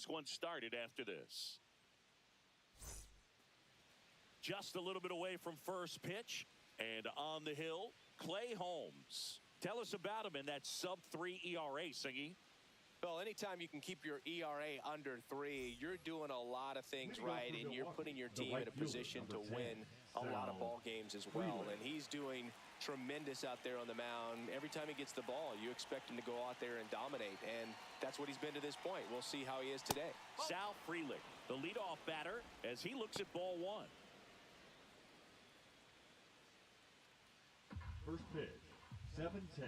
this one started after this. Just a little bit away from first pitch. And on the hill, Clay Holmes. Tell us about him in that sub-3 ERA, Singy. Well, anytime you can keep your ERA under 3, you're doing a lot of things right, and you're putting your team in a position to win a lot of ball games as well. And he's doing tremendous out there on the mound. Every time he gets the ball, you expect him to go out there and dominate, and that's what he's been to this point. We'll see how he is today. Sal Frelick, the leadoff batter, as he looks at ball one. First pitch, 7-10.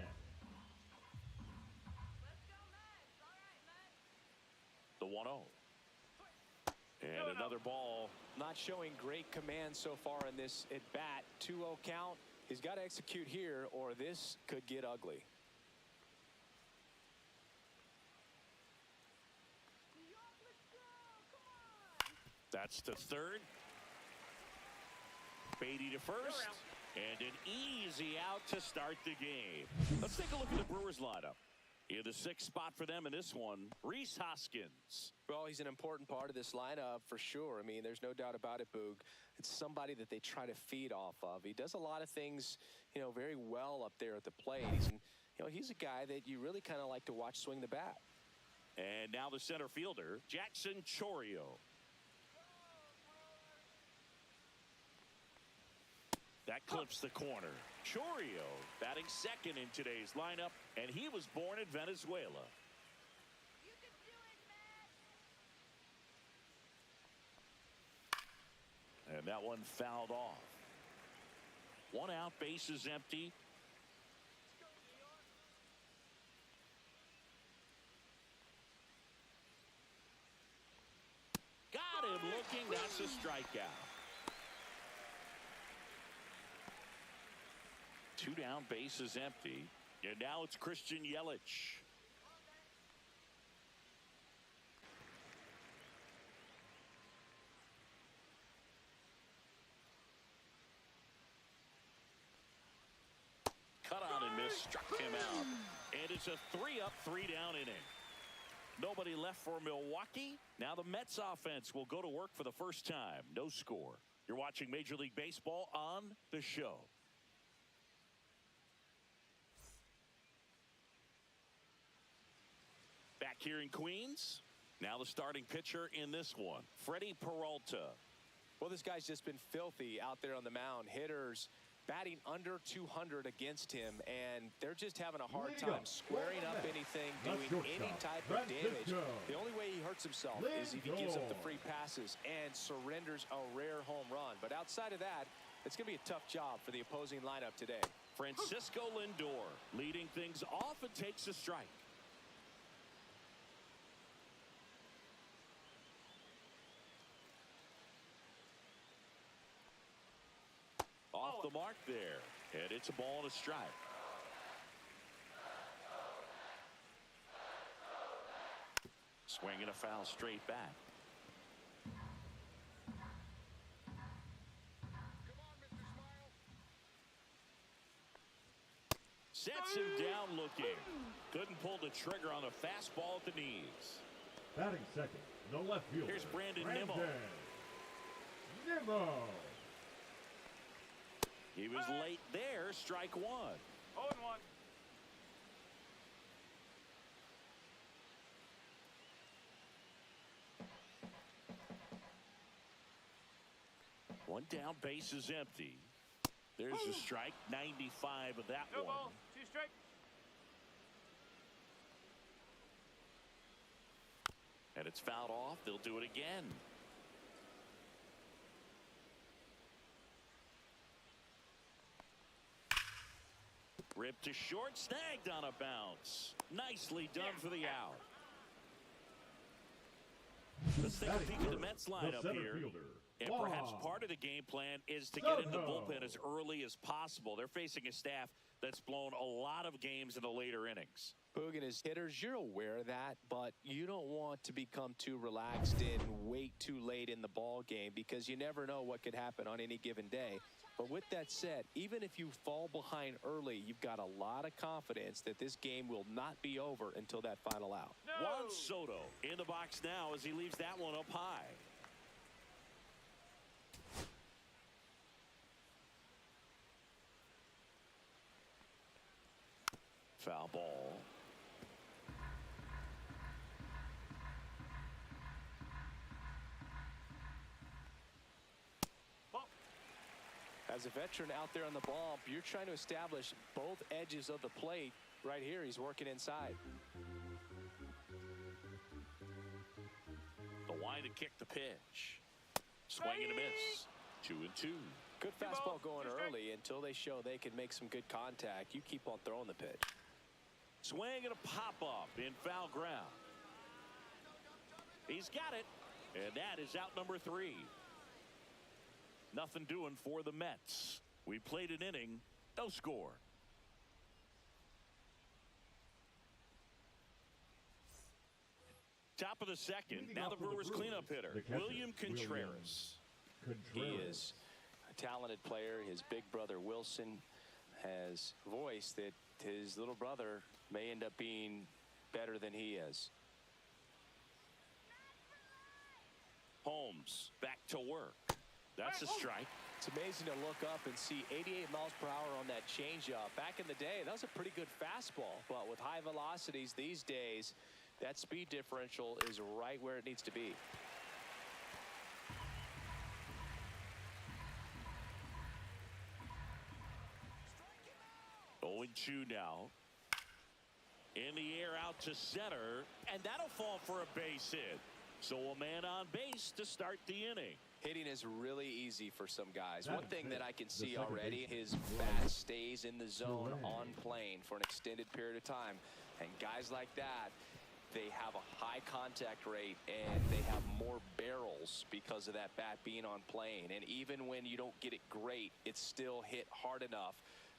The 1-0. And another ball. Not showing great command so far in this at bat. 2-0 count. He's got to execute here, or this could get ugly. That's to third. Beatty to first. And an easy out to start the game. Let's take a look at the Brewers lineup. In the 6th spot for them in this one, Rhys Hoskins. Well, he's an important part of this lineup for sure. I mean, there's no doubt about it, Boog. It's somebody that they try to feed off of. He does a lot of things, very well up there at the plate. He's a guy that you really kind of like to watch swing the bat. And now the center fielder, Jackson Chourio. That clips the corner. Chourio batting second in today's lineup, and he was born in Venezuela. You can do it, man. And that one fouled off. 1 out, bases empty. Got him looking. That's a strikeout. 2 down, bases empty. And now it's Christian Yelich. Cut on and miss, struck him out. And it's a 3-up, 3-down inning. Nobody left for Milwaukee. Now the Mets offense will go to work for the first time. No score. You're watching Major League Baseball on The Show. Back here in Queens. Now the starting pitcher in this one, Freddie Peralta. Well, this guy's just been filthy out there on the mound. Hitters batting under 200 against him, and they're just having a hard time squaring up anything, doing any type of damage. The only way he hurts himself is if he gives up the free passes and surrenders a rare home run. But outside of that, it's going to be a tough job for the opposing lineup today. Francisco Lindor leading things off and takes a strike. Off the mark there, and it's a ball and a strike. Swinging a foul straight back. Sets him down looking. Couldn't pull the trigger on the fastball at the knees. Batting second, the left fielder. Here's Brandon Nimmo. Nimmo. He was late there. Strike one. 0-1. One down, base is empty. There's a strike. 95 of that No one. ball. 2 strike. And it's fouled off. They'll do it again. Ripped to short, snagged on a bounce. Nicely done for the out. Let's take a peek at the Mets lineup here. And perhaps part of the game plan is to get in the bullpen as early as possible. They're facing a staff that's blown a lot of games in the later innings. Boog and his hitters, you're aware of that, but you don't want to become too relaxed and wait too late in the ball game, because you never know what could happen on any given day. But with that said, even if you fall behind early, you've got a lot of confidence that this game will not be over until that final out. No. Juan Soto in the box now as he leaves that one up high. Foul ball. As a veteran out there on the ball, you're trying to establish both edges of the plate. Right here, he's working inside. The wind to kick the pitch. Swing and a miss. 2-2. Good fastball going early until they show they can make some good contact. You keep on throwing the pitch. Swing and a pop-up in foul ground. He's got it. And that is out number 3. Nothing doing for the Mets. We played an inning. No score. Top of the second. Now the Brewers cleanup hitter, William Contreras. He is a talented player. His big brother Wilson has voiced that his little brother may end up being better than he is. Holmes back to work. That's a strike. It's amazing to look up and see 88 miles per hour on that changeup. Back in the day, that was a pretty good fastball. But with high velocities these days, that speed differential is right where it needs to be. Oh, 0-2 now. In the air out to center, and that'll fall for a base hit. So a man on base to start the inning. Hitting is really easy for some guys. One thing that I can see already, his bat stays in the zone on plane for an extended period of time. And guys like that, they have a high contact rate and they have more barrels because of that bat being on plane. And even when you don't get it great, it's still hit hard enough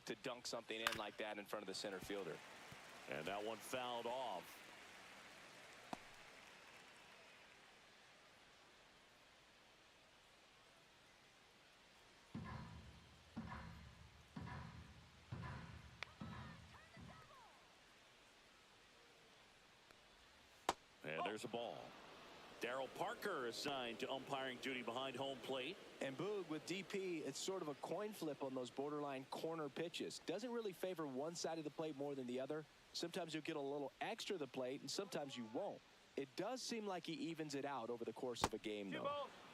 to dunk something in like that in front of the center fielder. And that one fouled off. And there's a ball. Darryl Parker assigned to umpiring duty behind home plate. And Boog, with DP, it's sort of a coin flip on those borderline corner pitches. Doesn't really favor one side of the plate more than the other. Sometimes you'll get a little extra to the plate, and sometimes you won't. It does seem like he evens it out over the course of a game, though.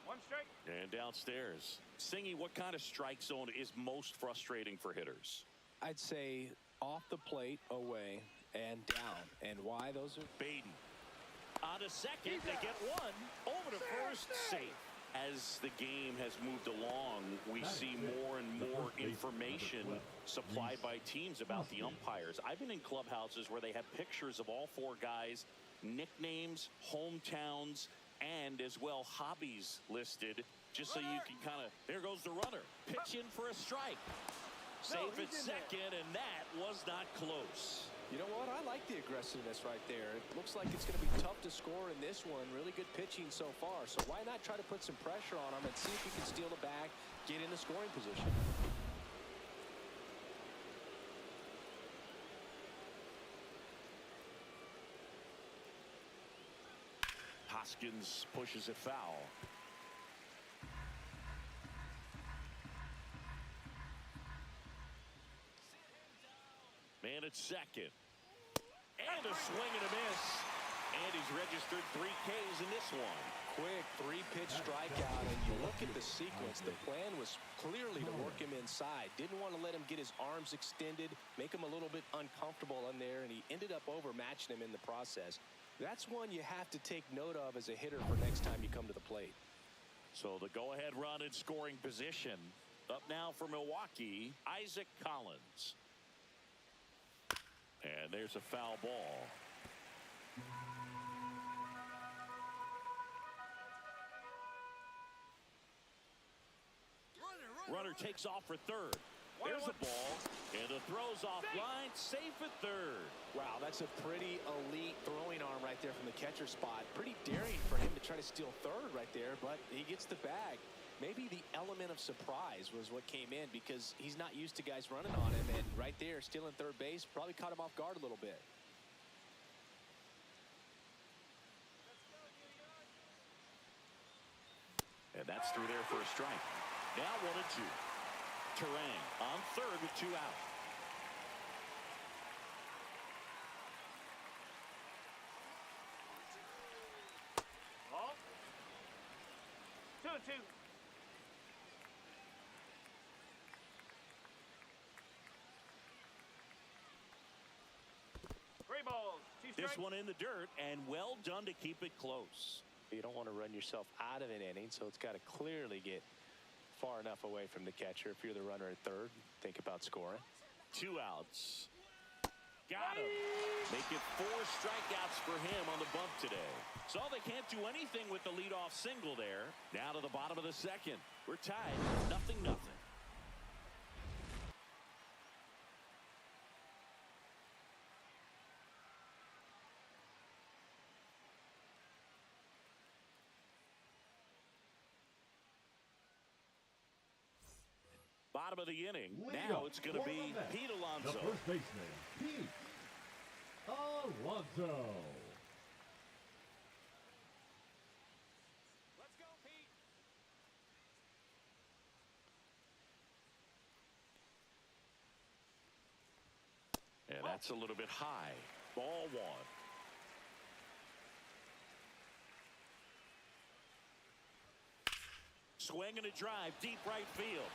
One strike. And downstairs. Singy, what kind of strike zone is most frustrating for hitters? I'd say off the plate, away, and down. And why? Those are... Baden. On to second, they get one. Over to first, safe. As the game has moved along, we see more and more information supplied by teams about the umpires. I've been in clubhouses where they have pictures of all 4 guys, nicknames, hometowns, and as well hobbies listed, just so you can kind of, there goes the runner. Pitch in for a strike. Safe at second, and that was not close. You know what? I like the aggressiveness right there. It looks like it's going to be tough to score in this one. Really good pitching so far. So why not try to put some pressure on him and see if he can steal the bag, get in the scoring position. Hoskins pushes it foul. Man at second. And a swing and a miss. And he's registered 3 Ks in this one. Quick 3-pitch strikeout, and you look at the sequence. The plan was clearly to work him inside. Didn't want to let him get his arms extended, make him a little bit uncomfortable in there, and he ended up overmatching him in the process. That's one you have to take note of as a hitter for next time you come to the plate. So the go-ahead run in scoring position. Up now for Milwaukee, Isaac Collins. And there's a foul ball. Runner takes off for third. There's a ball, and the throw's offline, safe at third. Wow, that's a pretty elite throwing arm right there from the catcher spot. Pretty daring for him to try to steal third right there, but he gets the bag. Maybe the element of surprise was what came in because he's not used to guys running on him, and right there, stealing third base, probably caught him off guard a little bit. And that's through there for a strike. Now 1-2. Terang on third with 2 out. Ball. 2-2. Three balls. 2 strikes. This one in the dirt, and well done to keep it close. You don't want to run yourself out of an inning, so it's got to clearly get far enough away from the catcher. If you're the runner at third, think about scoring. 2 outs. Got him. Make it 4 strikeouts for him on the bump today. So they can't do anything with the leadoff single there. Now to the bottom of the second. We're tied. 0-0. Bottom of the inning. Now it's going to be Pete The Alonso. first baseman, Pete Alonso. Let's go, Pete. And that's a little bit high. Ball 1. Swing and a drive, deep right field.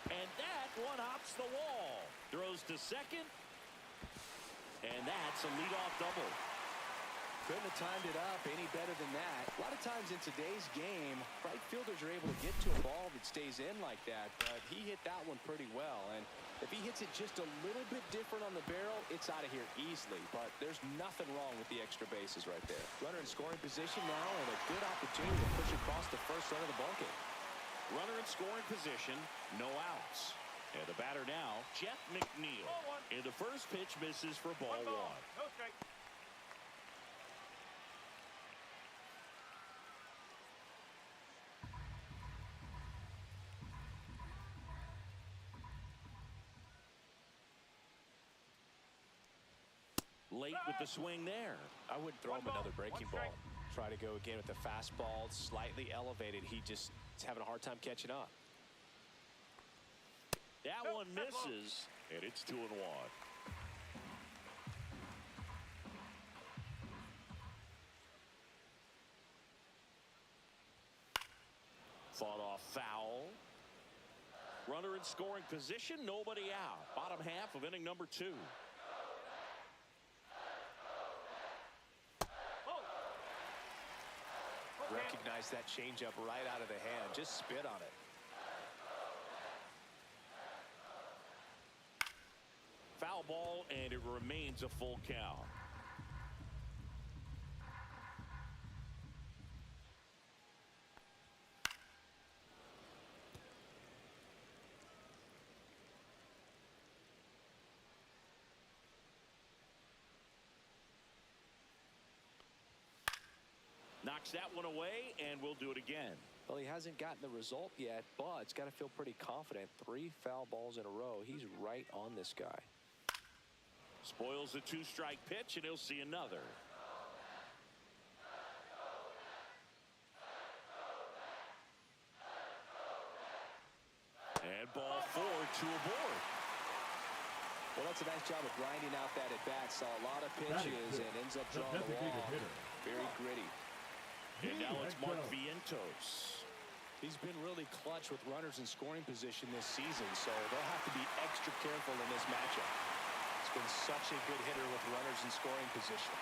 And that one hops the wall. Throws to second. And that's a leadoff double. Couldn't have timed it up any better than that. A lot of times in today's game, right fielders are able to get to a ball that stays in like that, but he hit that one pretty well. And if he hits it just a little bit different on the barrel, it's out of here easily. But there's nothing wrong with the extra bases right there. Runner in scoring position now, and a good opportunity to push across the first run of the ballgame. Runner in scoring position, no outs. And the batter now, Jeff McNeil. And the first pitch misses for ball 1. No strike. Late with the swing there. I wouldn't throw him another breaking ball. Try to go again with the fastball, slightly elevated. He just is having a hard time catching up. That one misses, and it's 2-1. Fought off foul. Runner in scoring position, nobody out. Bottom half of inning number 2. Recognize that changeup right out of the hand. Just spit on it. Foul ball, and it remains a full count. Knocks that one away, and we'll do it again. Well, he hasn't gotten the result yet, but it's got to feel pretty confident. 3 foul balls in a row. He's right on this guy. Spoils the 2-strike pitch, and he'll see another. And ball 4, 2 aboard. Well, that's a nice job of grinding out that at-bat. Saw a lot of pitches and ends up drawing the wall. Very gritty. And now it's Mark Vientos. He's been really clutch with runners in scoring position this season, so they'll have to be extra careful in this matchup. He's been such a good hitter with runners in scoring position.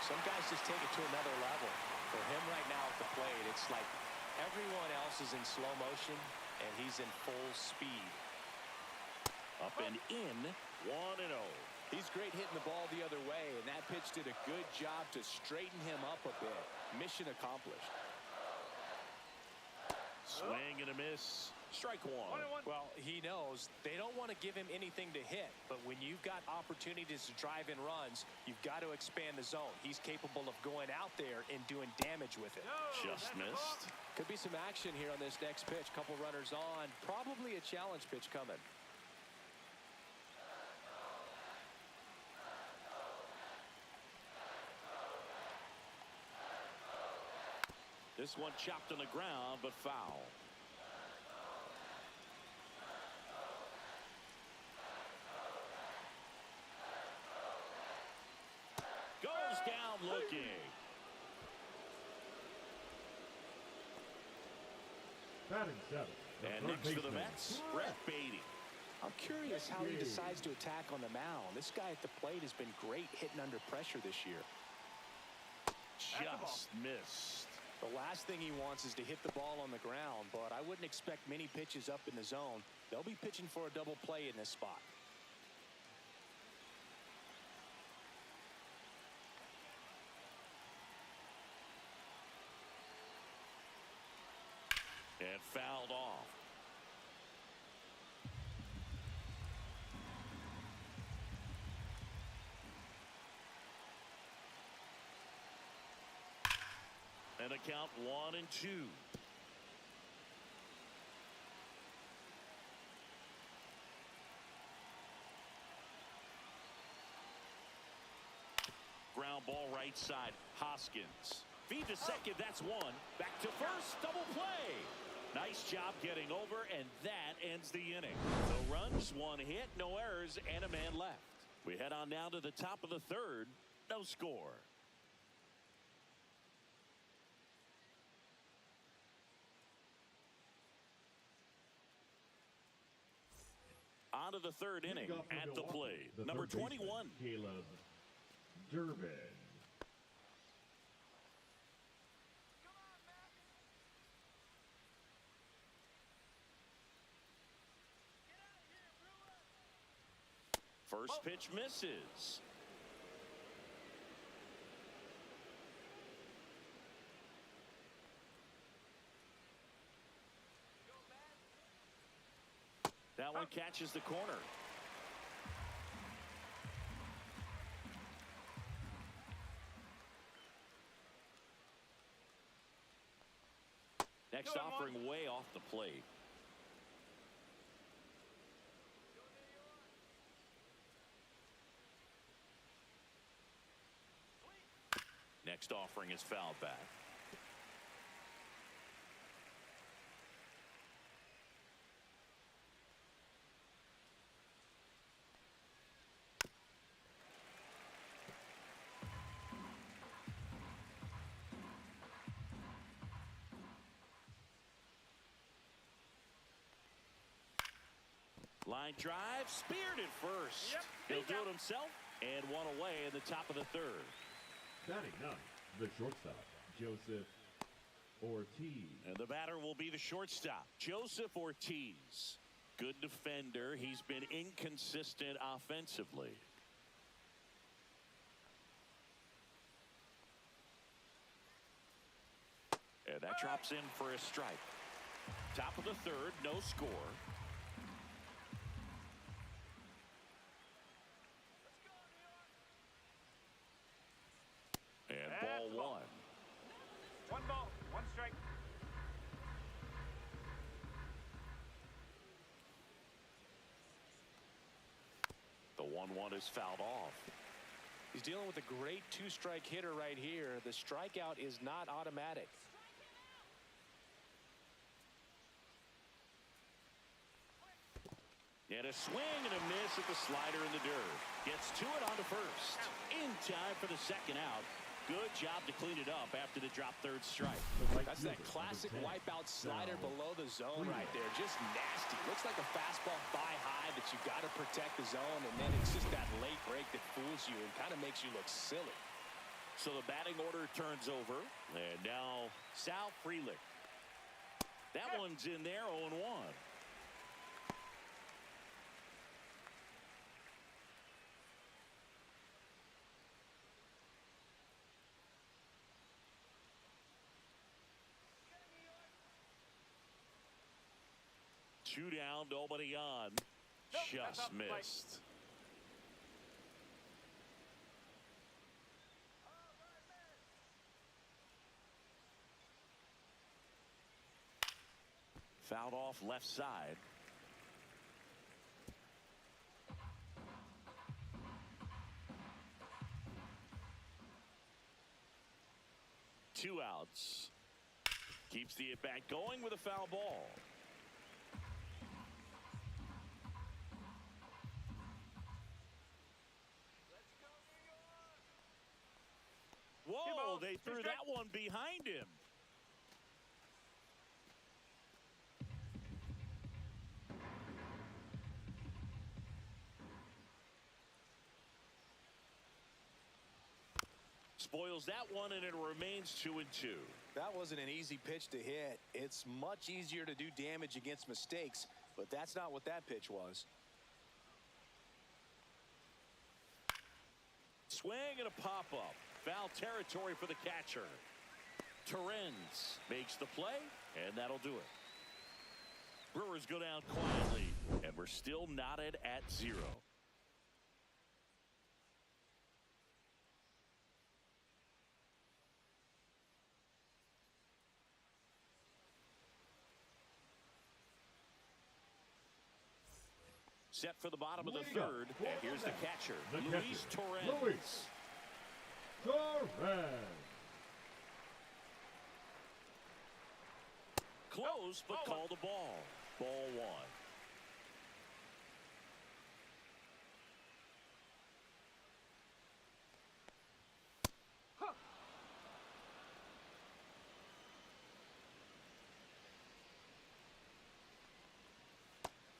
Some guys just take it to another level. For him right now at the plate, it's like everyone else is in slow motion, and he's in full speed. Up and in, 1-0. He's great hitting the ball the other way, and that pitch did a good job to straighten him up a bit. Mission accomplished. Swing and a miss. Strike 1. Well, he knows they don't want to give him anything to hit, but when you've got opportunities to drive in runs, you've got to expand the zone. He's capable of going out there and doing damage with it. Just missed. Could be some action here on this next pitch. Couple runners on. Probably a challenge pitch coming. This one chopped on the ground, but foul. Goes down looking. Batting seventh. the And third next for the baseman. Mets, Brett Beatty. I'm curious how he decides to attack on the mound. This guy at the plate has been great hitting under pressure this year. Just missed. The last thing he wants is to hit the ball on the ground, but I wouldn't expect many pitches up in the zone. They'll be pitching for a double play in this spot. And fouled off. And a count 1-2. Ground ball right side. Hoskins. Feed to second. That's one. Back to first. Double play. Nice job getting over, and that ends the inning. No runs, one hit, no errors, and a man left. We head on down to the top of the third. No score. On to the third inning at the plate. Number 21. Caleb Durbin. First pitch misses. That one catches the corner. Next offering way off the plate. Next offering is fouled back. Line drive, speared at first. Yep, He'll do it himself, and one away in the top of the third. Batting ninth, the shortstop, Joseph Ortiz. And the batter will be the shortstop, Joseph Ortiz. Good defender. He's been inconsistent offensively. And that drops in for a strike. Top of the third, no score. And ball one. One ball, one strike. The 1-1 is fouled off. He's dealing with a great two-strike hitter right here. The strikeout is not automatic. And a swing and a miss at the slider in the dirt. Gets to it onto first. In time for the second out. Good job to clean it up after the drop third strike. That's that classic wipeout slider below the zone right there. Just nasty. Looks like a fastball thigh high that you got to protect the zone, and then it's just that late break that fools you and kind of makes you look silly. So the batting order turns over, and now Sal Frelick. That one's in there, 0-1. Two down, nobody on. That's Just off the plate. missed. Fouled off left side. Two outs. Keeps the at-bat going with a foul ball. Whoa, they threw that one behind him. Spoils that one, and it remains 2-2. That wasn't an easy pitch to hit. It's much easier to do damage against mistakes, but that's not what that pitch was. Swing and a pop-up. Foul territory for the catcher. Torrens makes the play, and that'll do it. Brewers go down quietly, and we're still knotted at 0. Set for the bottom of the third, and here's the catcher, Luis Torrens. Close, but called a ball. Ball 1.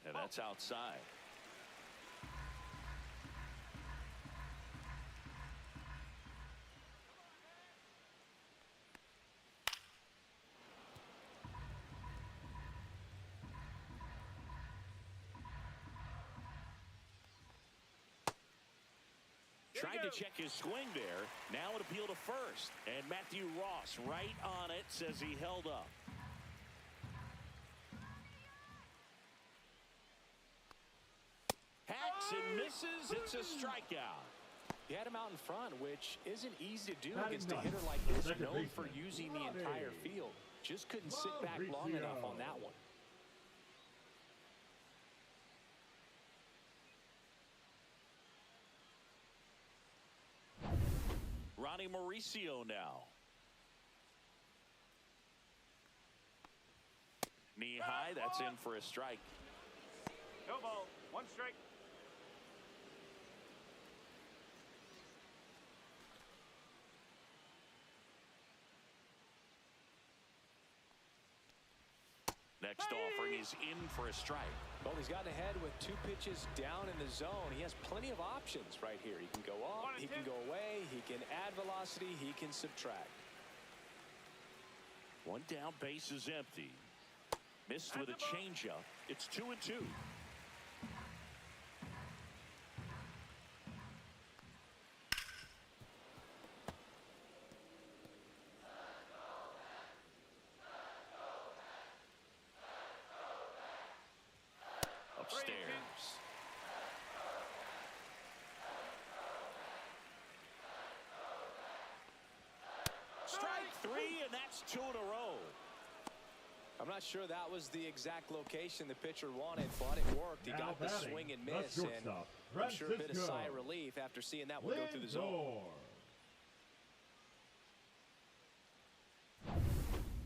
And that's outside. Tried to check his swing there. Now an appeal to first. And Matthew Ross right on it, says he held up. Hacks and misses. It's a strikeout. He had him out in front, which isn't easy to do against a hitter like this, known for using the entire field. Just couldn't sit back long enough on that one. Ronnie Mauricio now. Knee high, that's in for a strike. No ball, 1 strike. Next offering is in for a strike. Well, he's gotten ahead with 2 pitches down in the zone. He has plenty of options right here. He can go up, he can go away, he can add velocity, he can subtract. 1 down, base is empty. Missed with a changeup. It's 2-2. Upstairs. Strike 3, and that's 2 in a row. I'm not sure that was the exact location the pitcher wanted, but it worked. He got the swing and miss, and I'm sure a bit of sigh of relief after seeing that one go through the zone.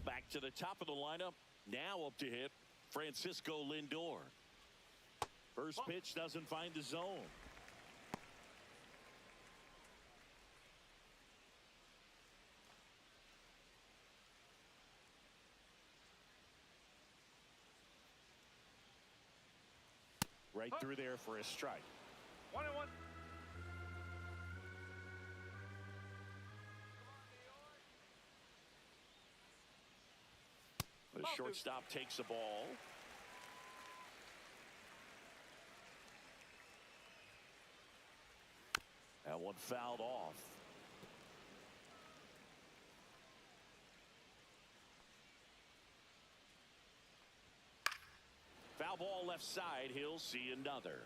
Back to the top of the lineup. Now up to hit Francisco Lindor. First pitch doesn't find the zone. Right through there for a strike. 1-1. The shortstop takes the ball. That one fouled off. Foul ball left side. He'll see another.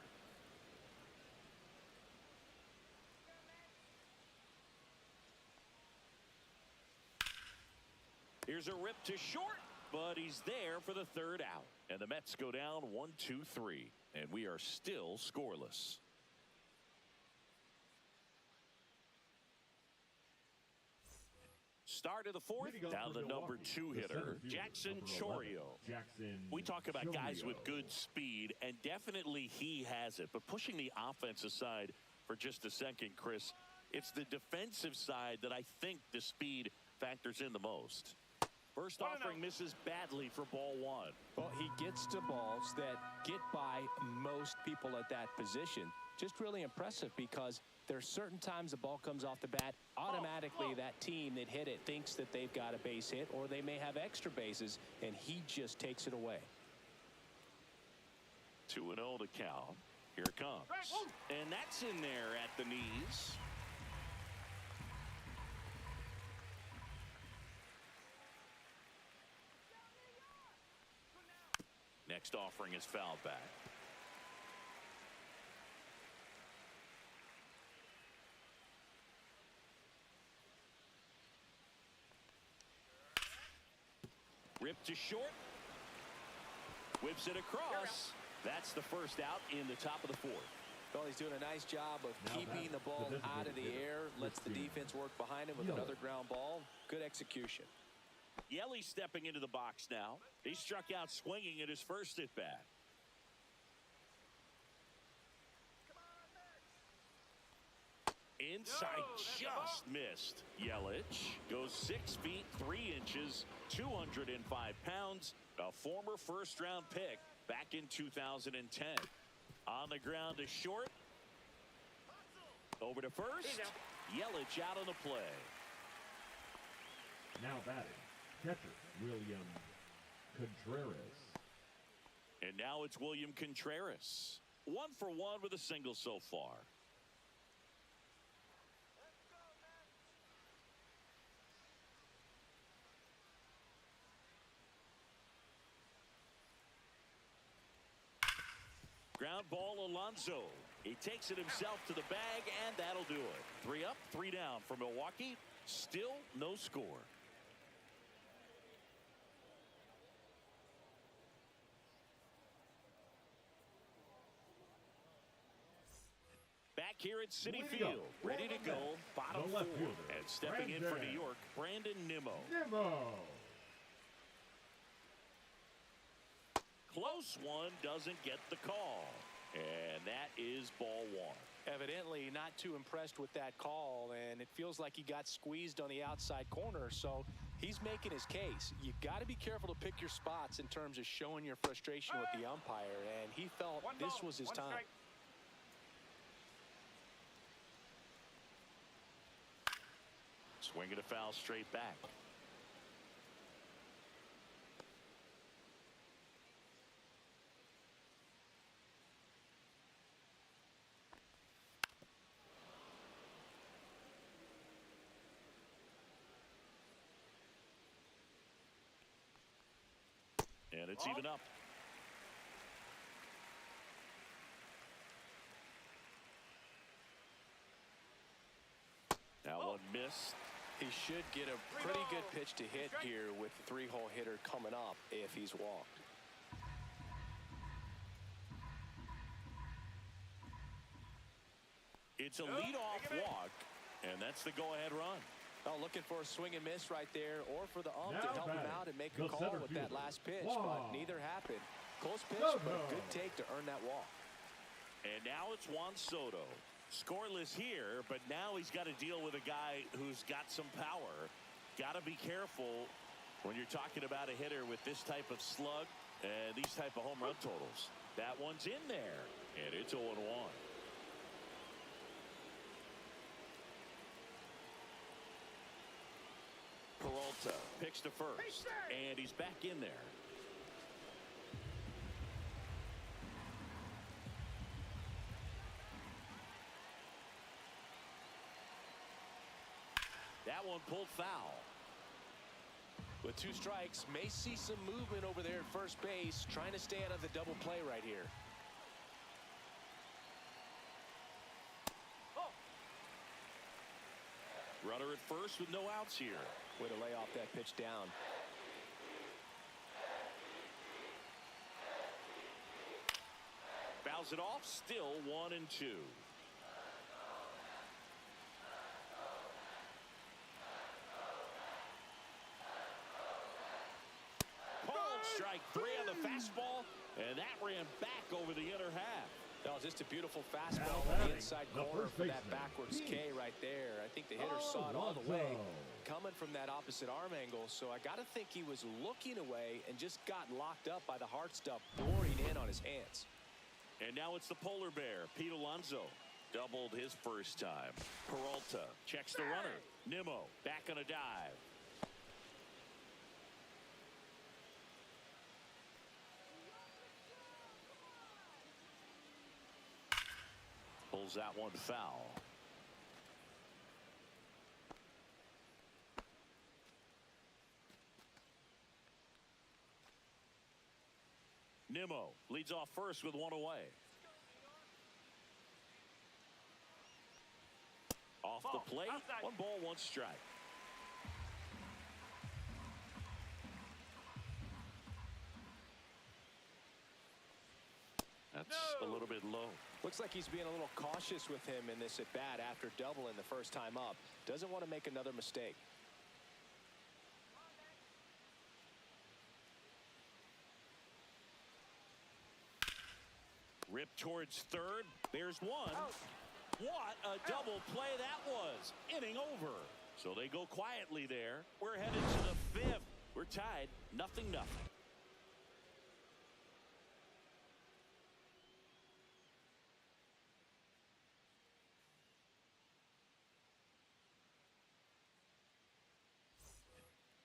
Here's a rip to short, but he's there for the 3rd out. And the Mets go down 1-2-3, and we are still scoreless. Start of the fourth. Now the number 2 hitter, Jackson Chourio. We talk about guys with good speed, and definitely he has it. But pushing the offensive side for just a second, Chris, it's the defensive side that I think the speed factors in the most. First offering misses badly for ball 1. Well, he gets to balls that get by most people at that position. Just really impressive because there are certain times the ball comes off the bat, automatically that team that hit it thinks that they've got a base hit, or they may have extra bases, and he just takes it away. 2-0 to count. Here it comes. And that's in there at the knees. Next offering is fouled back. Ripped to short. Whips it across. That's the first out in the top of the fourth. Well, he's doing a nice job of keeping the ball out of the air. Lets the defense work behind him with another ground ball. Good execution. Yelly stepping into the box now. He struck out swinging at his first at bat. Inside just missed. Yelich goes 6 feet 3 inches, 205 pounds, a former first-round pick back in 2010. On the ground to short. Over to first. Yelich out on the play. Now batting, catcher William Contreras. And now it's William Contreras. 1 for 1 with a single so far. Ground ball, Alonso. He takes it himself to the bag, and that'll do it. 3 up, 3 down for Milwaukee. Still no score. Back here at Citi Field, ready to go, bottom 4. And stepping in for New York, Brandon Nimmo. Close one, doesn't get the call. And that is ball 1. Evidently not too impressed with that call, and it feels like he got squeezed on the outside corner, so he's making his case. You got to be careful to pick your spots in terms of showing your frustration with the umpire, and he felt this was his time. Strike. Swinging a foul straight back. And it's even up. Now one missed. He should get a pretty good pitch to hit here with the 3-hole hitter coming up if he's walked. It's a leadoff walk, and that's the go-ahead run. Oh, looking for a swing and miss right there, or for the ump to help him out and make a call with that last pitch, but neither happened. Close pitch, but good take to earn that walk. And now it's Juan Soto. Scoreless here, but now he's got to deal with a guy who's got some power. Got to be careful when you're talking about a hitter with this type of slug and these type of home run totals. That one's in there, and it's 0-1. Peralta picks to first, and he's back in there. That one pulled foul. With 2 strikes, may see some movement over there at first base, trying to stay out of the double play right here. Runner at first with no outs here. Way to lay off that pitch down. Fouls it off, still 1-2. strike three on the fastball, and that ran back over the inner half. That was just a beautiful fastball on the inside corner for that backwards K right there. I think the hitter saw it all the way coming from that opposite arm angle, so I got to think he was looking away and just got locked up by the hard stuff pouring in on his hands. And now it's the polar bear, Pete Alonso. Doubled his first time. Peralta checks the runner. Nimmo back on a dive. Pulls that one foul. Nimmo leads off first with one away. Off the plate, outside. 1 ball, 1 strike. That's a little bit low. Looks like he's being a little cautious with him in this at-bat after doubling the first time up. Doesn't want to make another mistake. Rip towards third. There's one. What a double play that was. Inning over. So they go quietly there. We're headed to the 5th. We're tied 0-0.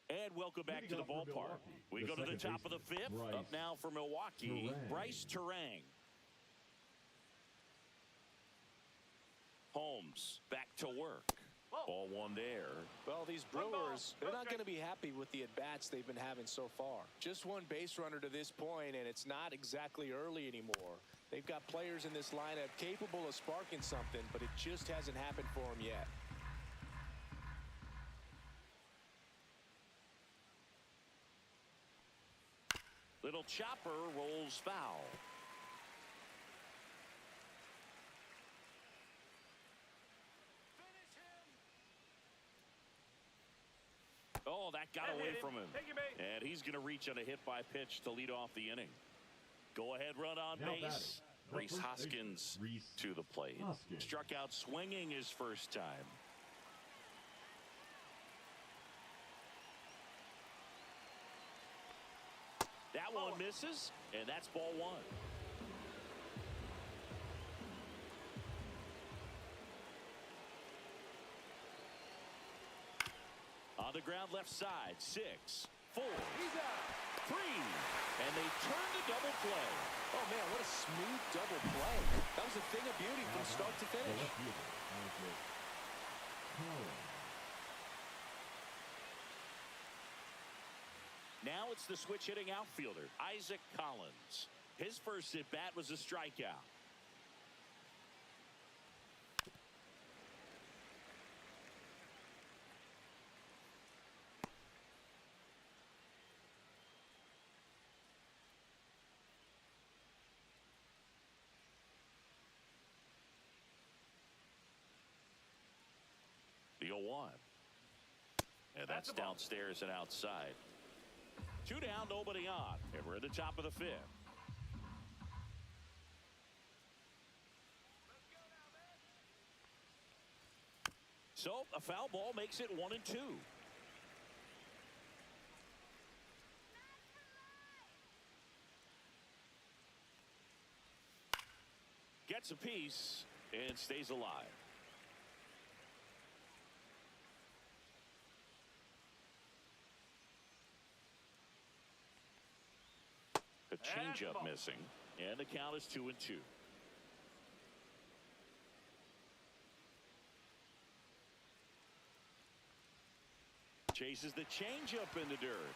And welcome back to the ballpark. We go to the top of the 5th. Up now for Milwaukee, Bryce Terang. Holmes back to work. Ball one there. Well, these Brewers, they're not going to be happy with the at-bats they've been having so far. Just one base runner to this point, and it's not exactly early anymore. They've got players in this lineup capable of sparking something, but it just hasn't happened for them yet. Little chopper rolls foul. Oh, that got away from him. And he's going to reach on a hit by pitch to lead off the inning. Go ahead run on base. Rhys Hoskins to the plate. Struck out swinging his first time. That one misses, and that's ball one. On the ground left side, 6, 4, 3, and they turn to double play. Oh man, what a smooth double play. That was a thing of beauty from start to finish. Now it's the switch hitting outfielder, Isaac Collins. His first at bat was a strikeout. The 0-1. And that's downstairs and outside. 2 down, nobody on, and we're at the top of the 5th. So a foul ball makes it 1-2. Gets a piece and stays alive. A changeup missing, and the count is 2-2. Chases the changeup in the dirt.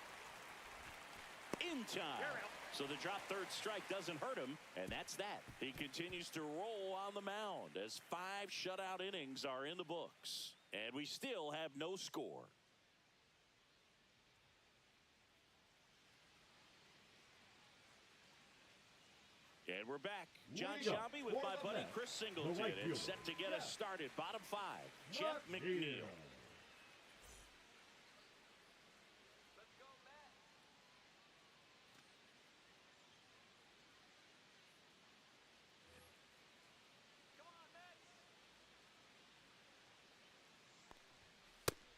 In time. So the drop third strike doesn't hurt him, and that's that. He continues to roll on the mound as 5 shutout innings are in the books, and we still have no score. And we're back. John Shambi with my buddy Chris Singleton. It's set to get us started. Bottom 5, Jeff McNeil.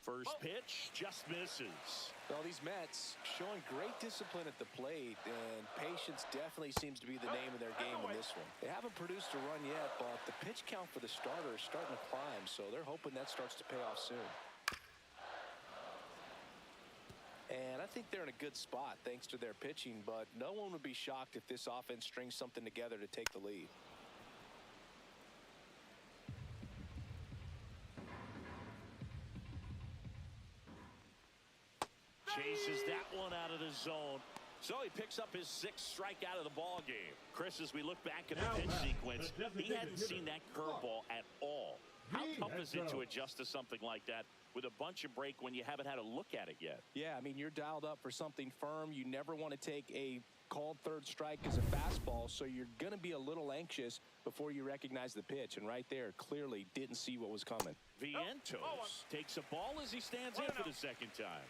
First pitch just misses. Well, these Mets showing great discipline at the plate, and patience definitely seems to be the name of their game in this one. They haven't produced a run yet, but the pitch count for the starter is starting to climb, so they're hoping that starts to pay off soon. And I think they're in a good spot thanks to their pitching, but no one would be shocked if this offense strings something together to take the lead. Chases that one out of the zone. So he picks up his 6th strikeout of the ball game. Chris, as we look back at the pitch sequence, he hadn't seen that curveball at all. How tough is it to adjust to something like that with a bunch of break when you haven't had a look at it yet? Yeah, I mean, you're dialed up for something firm. You never want to take a called third strike as a fastball, so you're going to be a little anxious before you recognize the pitch. And right there, clearly didn't see what was coming. Vientos takes a ball as he stands in for the second time.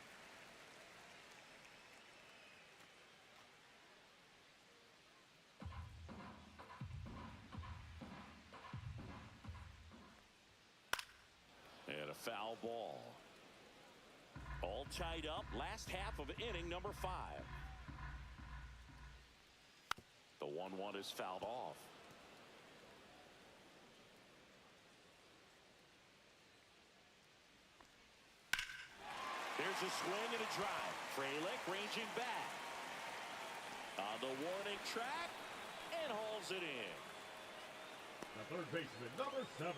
And a foul ball. All tied up. Last half of inning number 5. The 1-1 is fouled off. There's a swing and a drive. Frelick ranging back. On the warning track and hauls it in. The third baseman, number 7.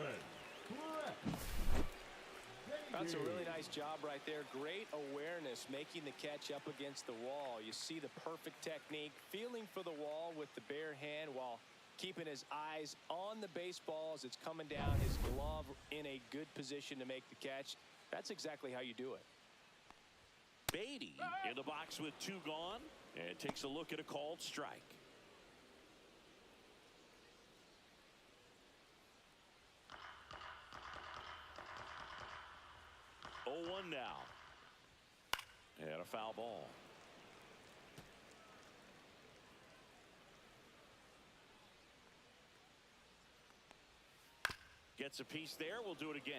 That's a really nice job right there. Great awareness, making the catch up against the wall. You see the perfect technique, feeling for the wall with the bare hand while keeping his eyes on the baseball as it's coming down, his glove in a good position to make the catch. That's exactly how you do it. Beatty in the box with 2 gone and takes a look at a called strike. 0-1 now. And a foul ball. Gets a piece there. We'll do it again.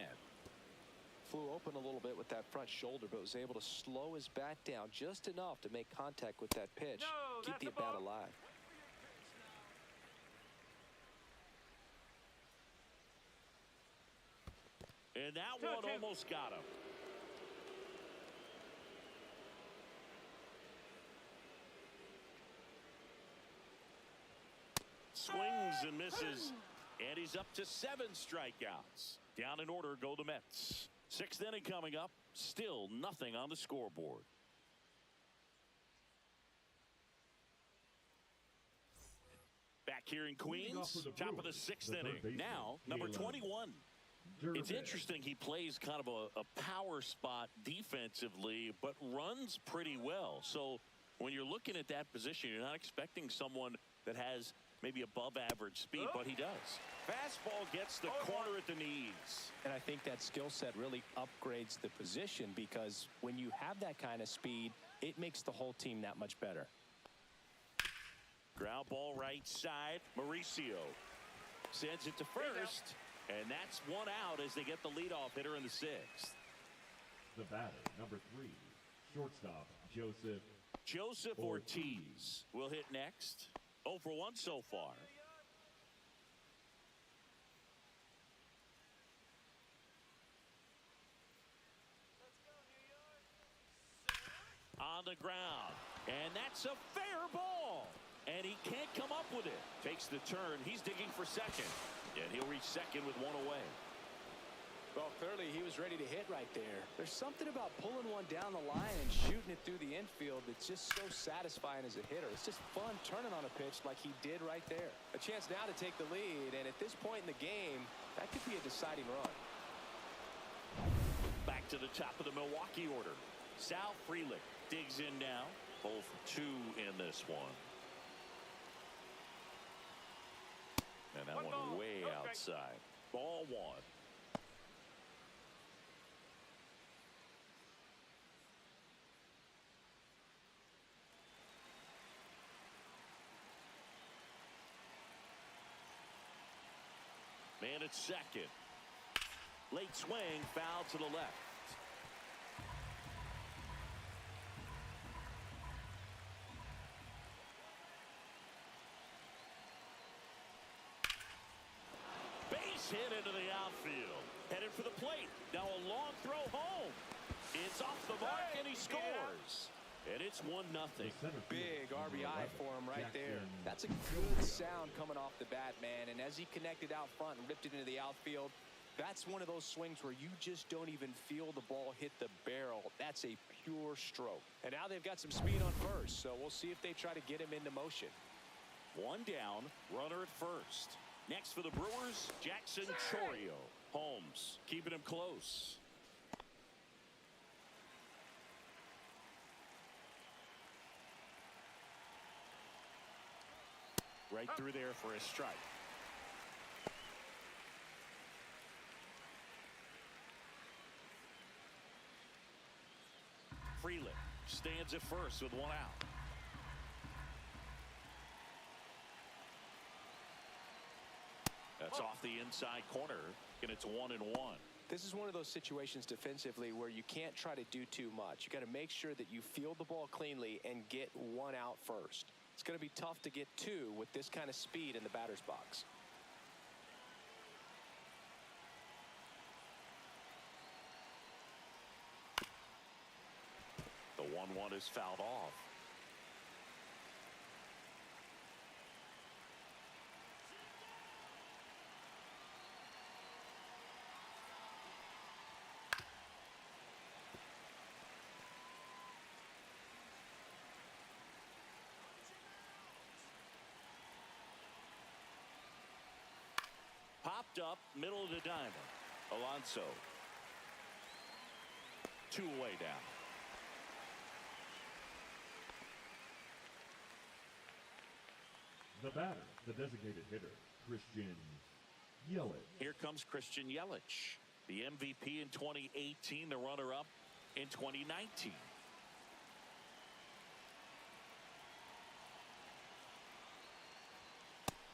Flew open a little bit with that front shoulder, but was able to slow his bat down just enough to make contact with that pitch. Keep the at-bat alive. And that one almost got him. Swings and misses. And he's up to 7 strikeouts. Down in order go the Mets. 6th inning coming up. Still nothing on the scoreboard. Back here in Queens, top of the 6th inning. Now, number 21. It's interesting, he plays kind of a power spot defensively, but runs pretty well. So when you're looking at that position, you're not expecting someone that has maybe above average speed, but he does. Fastball gets the corner at the knees. And I think that skill set really upgrades the position, because when you have that kind of speed, it makes the whole team that much better. Ground ball right side. Mauricio sends it to first. And that's 1 out as they get the leadoff hitter in the 6th. The batter, number 3, shortstop, Joseph Ortiz will hit next. 0 for 1 so far. On the ground. And that's a fair ball. And he can't come up with it. Takes the turn. He's digging for second. And he'll reach second with 1 away. Well, clearly he was ready to hit right there. There's something about pulling one down the line and shooting it through the infield that's just so satisfying as a hitter. It's just fun turning on a pitch like he did right there. A chance now to take the lead, and at this point in the game, that could be a deciding run. Back to the top of the Milwaukee order. Sal Frelick digs in now. 0 for 2 in this one. And that one way outside. Ball 1. Man at second. Late swing, foul to the left. base hit into the outfield. Headed for the plate. Now a long throw home. It's off the mark, and he scores. And it's 1-0. Big RBI for him right there. That's a good sound coming off the bat, man. And as he connected out front and ripped it into the outfield, that's one of those swings where you just don't even feel the ball hit the barrel. That's a pure stroke. And now they've got some speed on first, so we'll see if they try to get him into motion. 1 down, runner at first. Next for the Brewers, Jackson Chourio. Holmes keeping him close. Right through there for a strike. Freeland stands at first with 1 out. That's off the inside corner, and it's 1-1. This is one of those situations defensively where you can't try to do too much. You got to make sure that you field the ball cleanly and get 1 out first. It's going to be tough to get 2 with this kind of speed in the batter's box. The 1-1 is fouled off. Popped up, middle of the diamond. Alonso. 2 away down. The batter, the designated hitter, Christian Yelich. Here comes Christian Yelich, the MVP in 2018, the runner-up in 2019.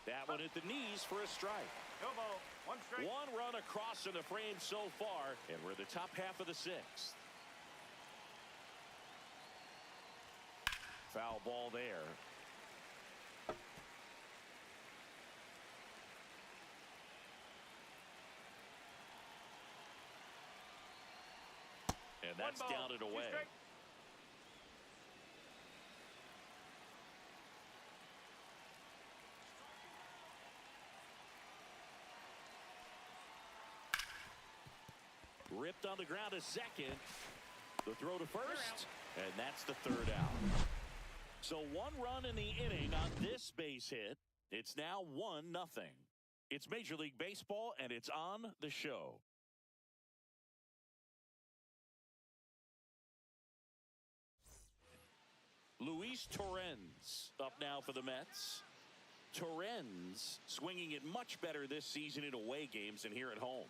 That one at the knees for a strike. No ball. 1 strike. 1 run across in the frame so far, and we're in the top half of the 6th. Foul ball there. And that's down and away. Ripped on the ground a second. The throw to first, and that's the 3rd out. So 1 run in the inning on this base hit. It's now 1-0. It's Major League Baseball, and it's on the show. Luis Torrens up now for the Mets. Torrens swinging it much better this season in away games than here at home.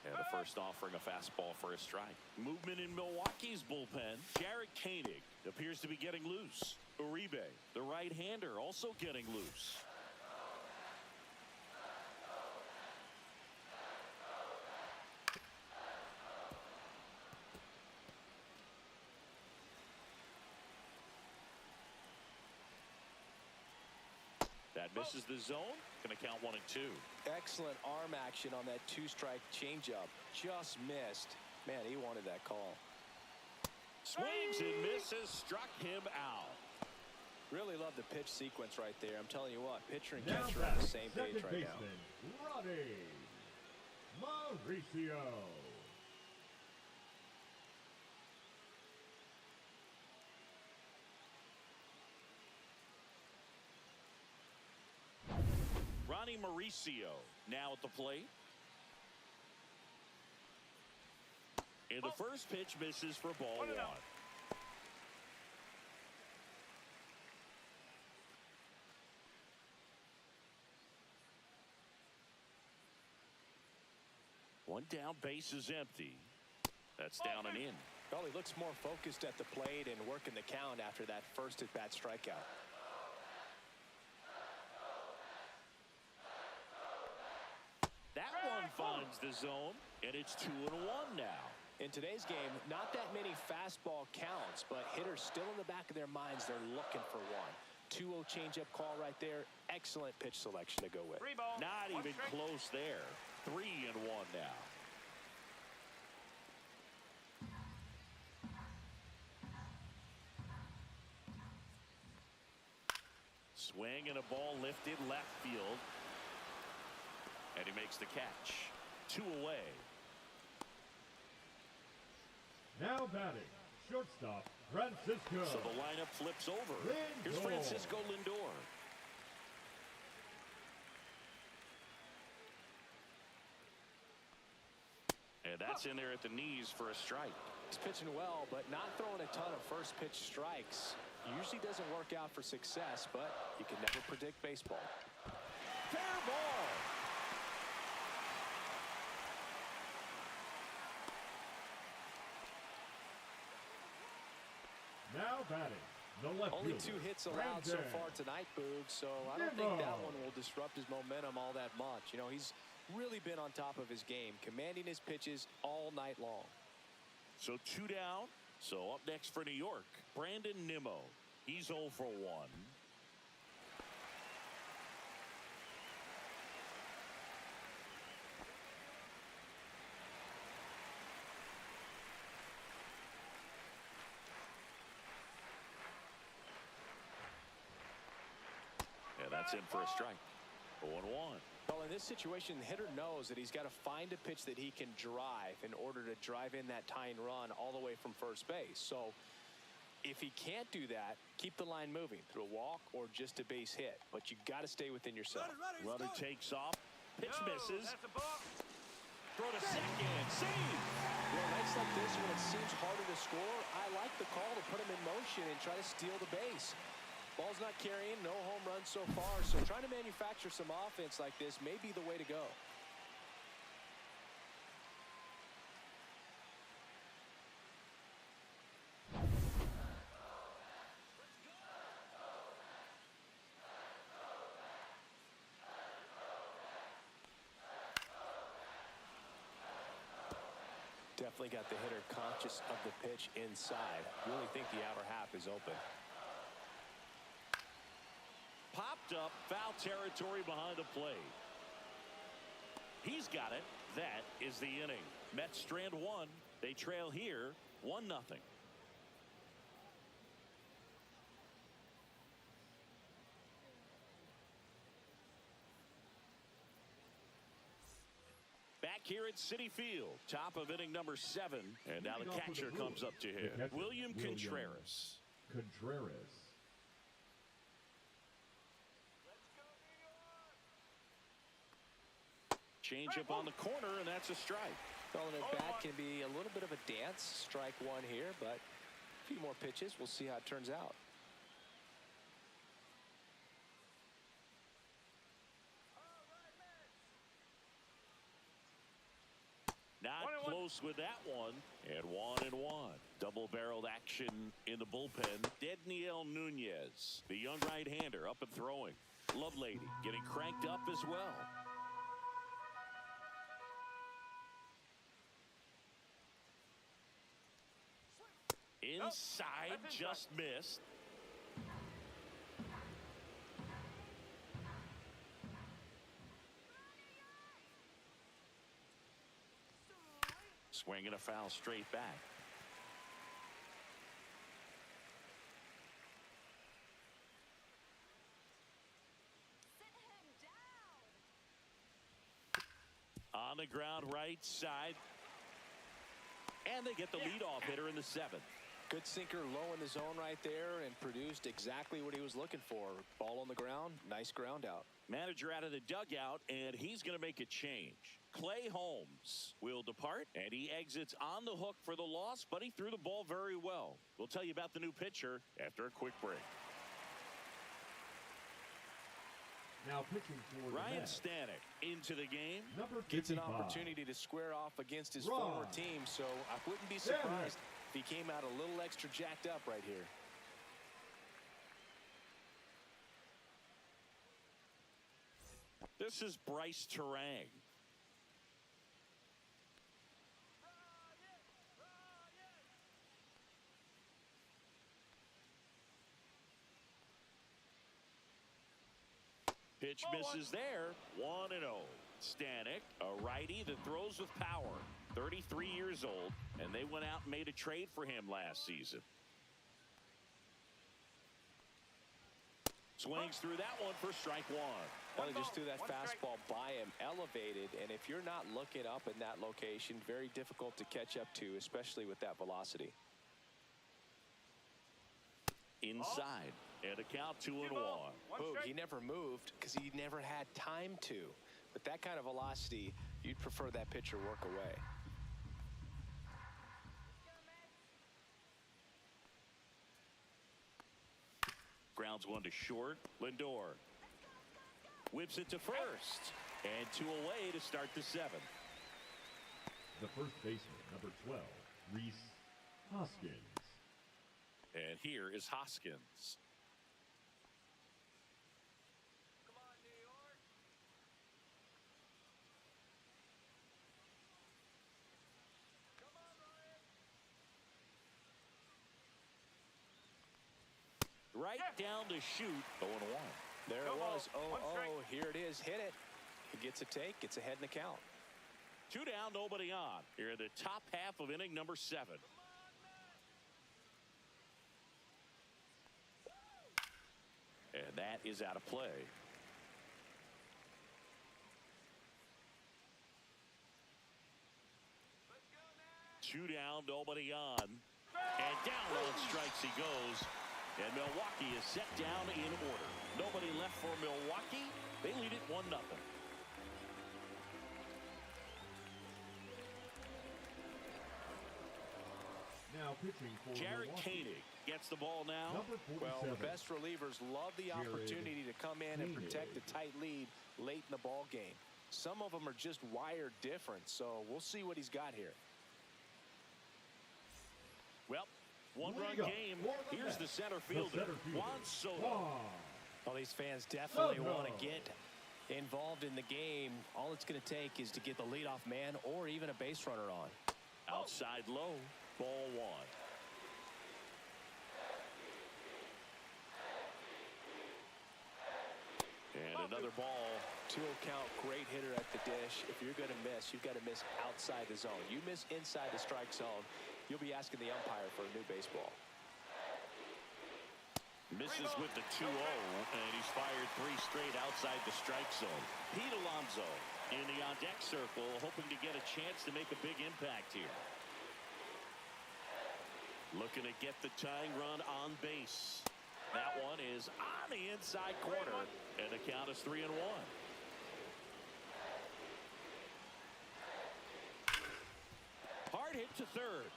And the first offering a fastball for a strike. Movement in Milwaukee's bullpen. Jared Koenig appears to be getting loose. Uribe, the right-hander, also getting loose. That misses the zone. Going to count 1 and 2. Excellent arm action on that 2-strike changeup. Just missed. Man, he wanted that call. Swings and misses. Struck him out. Really love the pitch sequence right there. I'm telling you what, pitcher and catcher are on the same page right now. Roddy Mauricio. Ronnie Mauricio now at the plate. And the first pitch misses for ball 1. One down, base is empty. That's down and in. Well, he looks more focused at the plate and working the count after that first at-bat strikeout. That one finds reads the zone, and it's 2-1 now. In today's game, not that many fastball counts, but hitters still in the back of their minds, they're looking for one. 2-0 changeup call right there. Excellent pitch selection to go with. Not even close there. 3-1 now. Swing and a ball lifted left field. And he makes the catch. 2 away. Now batting, shortstop, Francisco. So the lineup flips over. Lindor. Here's Francisco Lindor. And that's in there at the knees for a strike. He's pitching well, but not throwing a ton of first pitch strikes. Usually doesn't work out for success, but you can never predict baseball. Fair ball. Now batting, the left Only fielder, 2 hits allowed so Brandon. far tonight, Boog, so I don't think that one will disrupt his momentum all that much. You know, he's really been on top of his game, commanding his pitches all night long. So 2 down. So up next for New York, Brandon Nimmo. He's 0 for 1. Yeah, that's in for a strike. 0-1. Well, in this situation, the hitter knows that he's got to find a pitch that he can drive in order to drive in that tying run all the way from first base. So if he can't do that, keep the line moving through a walk or just a base hit. But you got to stay within yourself. Runner takes off. Pitch misses. That's a ball. Throw to second. Save. Well, nights like this when it seems harder to score, I like the call to put him in motion and try to steal the base. Ball's not carrying, no home runs so far, so trying to manufacture some offense like this may be the way to go. Definitely got the hitter conscious of the pitch inside. Really think the outer half is open. Popped up, foul territory behind the plate. He's got it. That is the inning. Mets strand 1. They trail here 1-0. Back here at Citi Field, top of inning number 7, and now the catcher comes up to hit. William Contreras. Change up on the corner, and that's a strike. Throwing it back can be a little bit of a dance. Strike 1 here, but a few more pitches. We'll see how it turns out. Not close with that one. And 1-1. Double-barreled action in the bullpen. Dedniel Nunez, the young right-hander, up and throwing. Lovelady getting cranked up as well. Inside, just missed. Swinging a foul straight back. On the ground right side. And they get the leadoff hitter in the 7th. Good sinker low in the zone right there and produced exactly what he was looking for. Ball on the ground, nice ground out. Manager out of the dugout, and he's going to make a change. Clay Holmes will depart, and he exits on the hook for the loss, but he threw the ball very well. We'll tell you about the new pitcher after a quick break. Now pitching for Ryan Stanek into the game. Number 55. Gets an opportunity to square off against his former team, so I wouldn't be surprised if he came out a little extra jacked up right here. This is Bryce Terang. Pitch misses there. 1-0. Stanek, a righty that throws with power. 33 years old, and they went out and made a trade for him last season. Swings through that one for strike one. Well, they just threw that fastball by him, elevated, and if you're not looking up in that location, very difficult to catch up to, especially with that velocity. Inside, and a count 2-1. Boog, he never moved because he never had time to. With that kind of velocity, you'd prefer that pitcher work away. Grounds one to short. Lindor whips it to first. And 2 away to start the 7th. The first baseman, number 12, Rhys Hoskins. And here is Hoskins. Right down to shoot. 0-1. There it was. 0-0. Here it is. Hit it. He gets a take. Gets ahead in the count. 2 down, nobody on. Here in the top half of inning number 7. And that is out of play. Two down, nobody on. And down on strikes he goes. And Milwaukee is set down in order. Nobody left for Milwaukee. They lead it 1-0. Now pitching for Jared Milwaukee. Koenig gets the ball now. Number 47. Well, the best relievers love the opportunity to come in and protect a tight lead late in the ball game. Some of them are just wired different, so we'll see what he's got here. Well, one-run game. Here's the center fielder, Juan Soto. Well, these fans definitely want to get involved in the game. All it's going to take is to get the leadoff man or even a base runner on. Outside low, ball 1. And another ball. 2-0 count, great hitter at the dish. If you're going to miss, you've got to miss outside the zone. You miss inside the strike zone, you'll be asking the umpire for a new baseball. Misses with the 2-0, and he's fired 3 straight outside the strike zone. Pete Alonso in the on-deck circle, hoping to get a chance to make a big impact here. Looking to get the tying run on base. That one is on the inside corner, and the count is 3-1. Hard hit to third.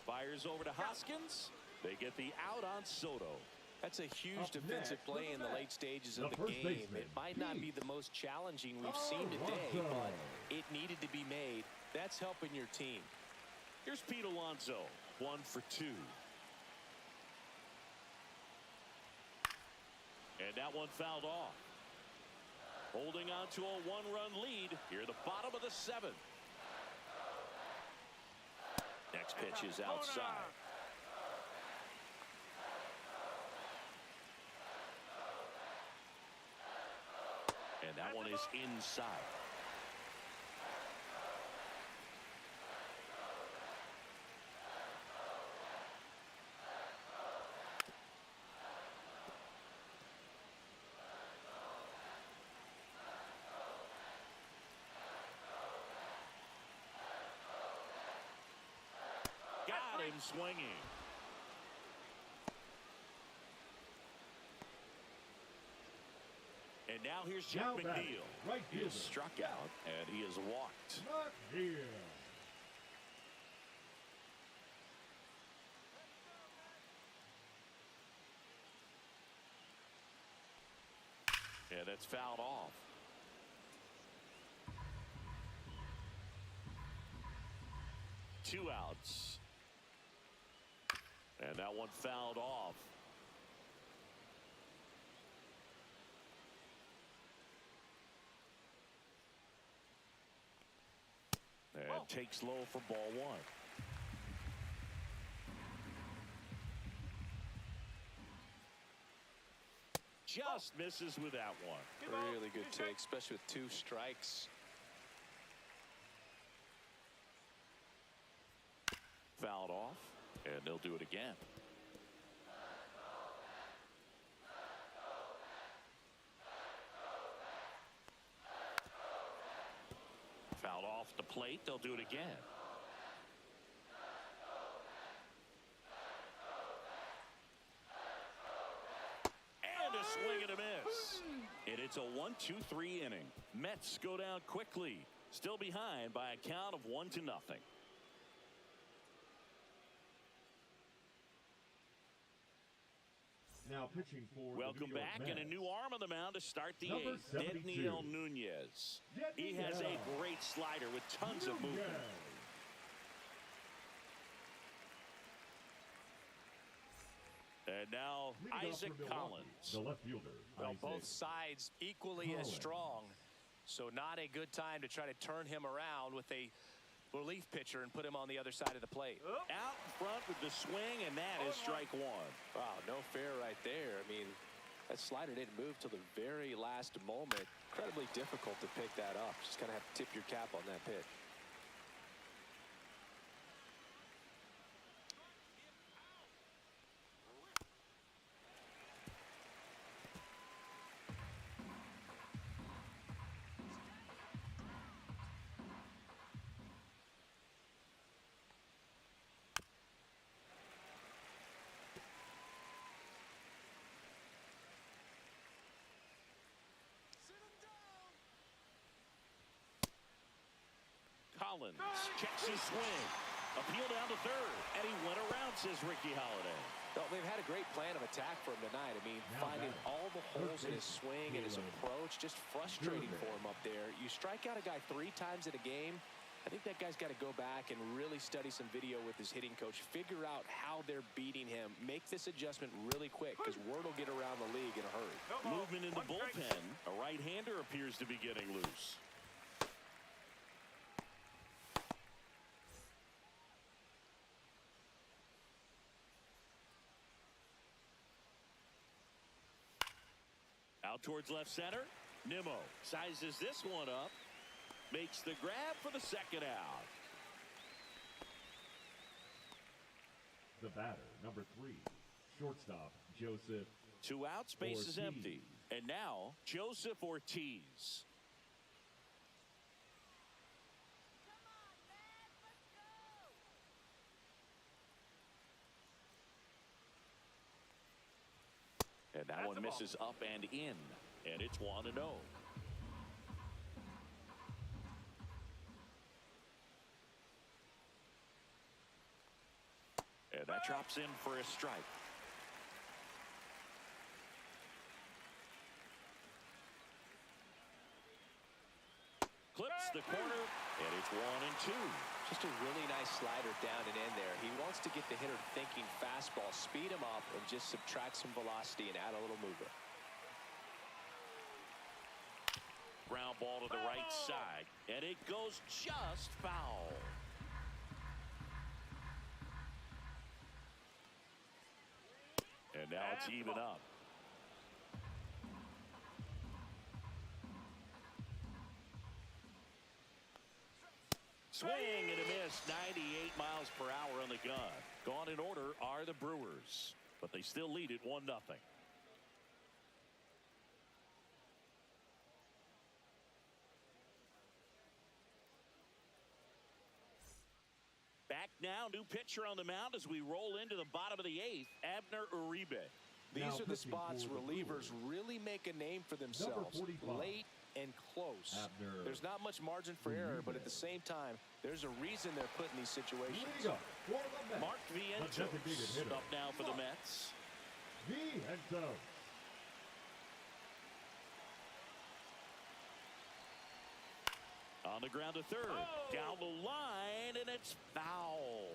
Fires over to Hoskins. They get the out on Soto. That's a huge defensive play in the late stages of the game. It might not be the most challenging we've seen today, but it needed to be made. That's helping your team. Here's Pete Alonso, 1 for 2. And that one fouled off. Holding on to a 1-run lead here at the bottom of the 7th. Next pitch is outside. And that one is inside. Got him swinging. And now here's Jeff McNeil. Right He is struck out, and he is walked. Not here. And that's fouled off. Two outs. And that one fouled off. And takes low for ball 1. just misses with that one. Really good take, especially with 2 strikes. Fouled off, and they'll do it again. Fouled off the plate, they'll do it again. And a swing and a miss. And it's a 1-2-3 inning. Mets go down quickly, still behind by a count of 1-0. Now pitching for Welcome the New York back, and a Mets. new arm on the mound to start the Number 8th. 72. Daniel Nunez. He has a great slider with tons of movement. And now Leading off Isaac for Milwaukee, Collins. the left fielder. Well, Isaac both sides equally as Collins. strong. So not a good time to try to turn him around with a relief pitcher and put him on the other side of the plate. Out in front with the swing, and that is strike 1. Wow, no fair right there. I mean, that slider didn't move till the very last moment. Incredibly difficult to pick that up. Just kind of have to tip your cap on that pitch. Collins checks his swing. Appeal down to third, and he went around, says Ricky Holiday. Well, they've had a great plan of attack for him tonight. I mean, finding all the holes in his swing and his approach, just frustrating for him up there. You strike out a guy 3 times in a game, I think that guy's got to go back and really study some video with his hitting coach, figure out how they're beating him, make this adjustment really quick, because word will get around the league in a hurry. Movement in the bullpen. A right-hander appears to be getting loose. Out towards left center. Nimmo sizes this one up. Makes the grab for the second out. The batter, number 3, shortstop, Joseph. 2 outs, base is Ortiz. empty. And now, Joseph Ortiz. And that one misses up and in. And it's 1-0. And that drops in for a strike. Clips the corner, and it's 1-2. Just a really nice slider down and in there. He wants to get the hitter thinking fastball, speed him up, and just subtract some velocity and add a little movement. Ground ball to the right side, and it goes just foul. And now it's even up. Swing and a miss, 98 miles per hour on the gun. Gone in order are the Brewers, but they still lead it 1-0. Back now, new pitcher on the mound as we roll into the bottom of the 8th, Abner Uribe. These are the spots relievers really make a name for themselves. Late and close. There's not much margin for error, but at the same time, there's a reason they're put in these situations. Mark Vientos up now for the Mets. Vientos. On the ground to third. Down the line, and it's foul.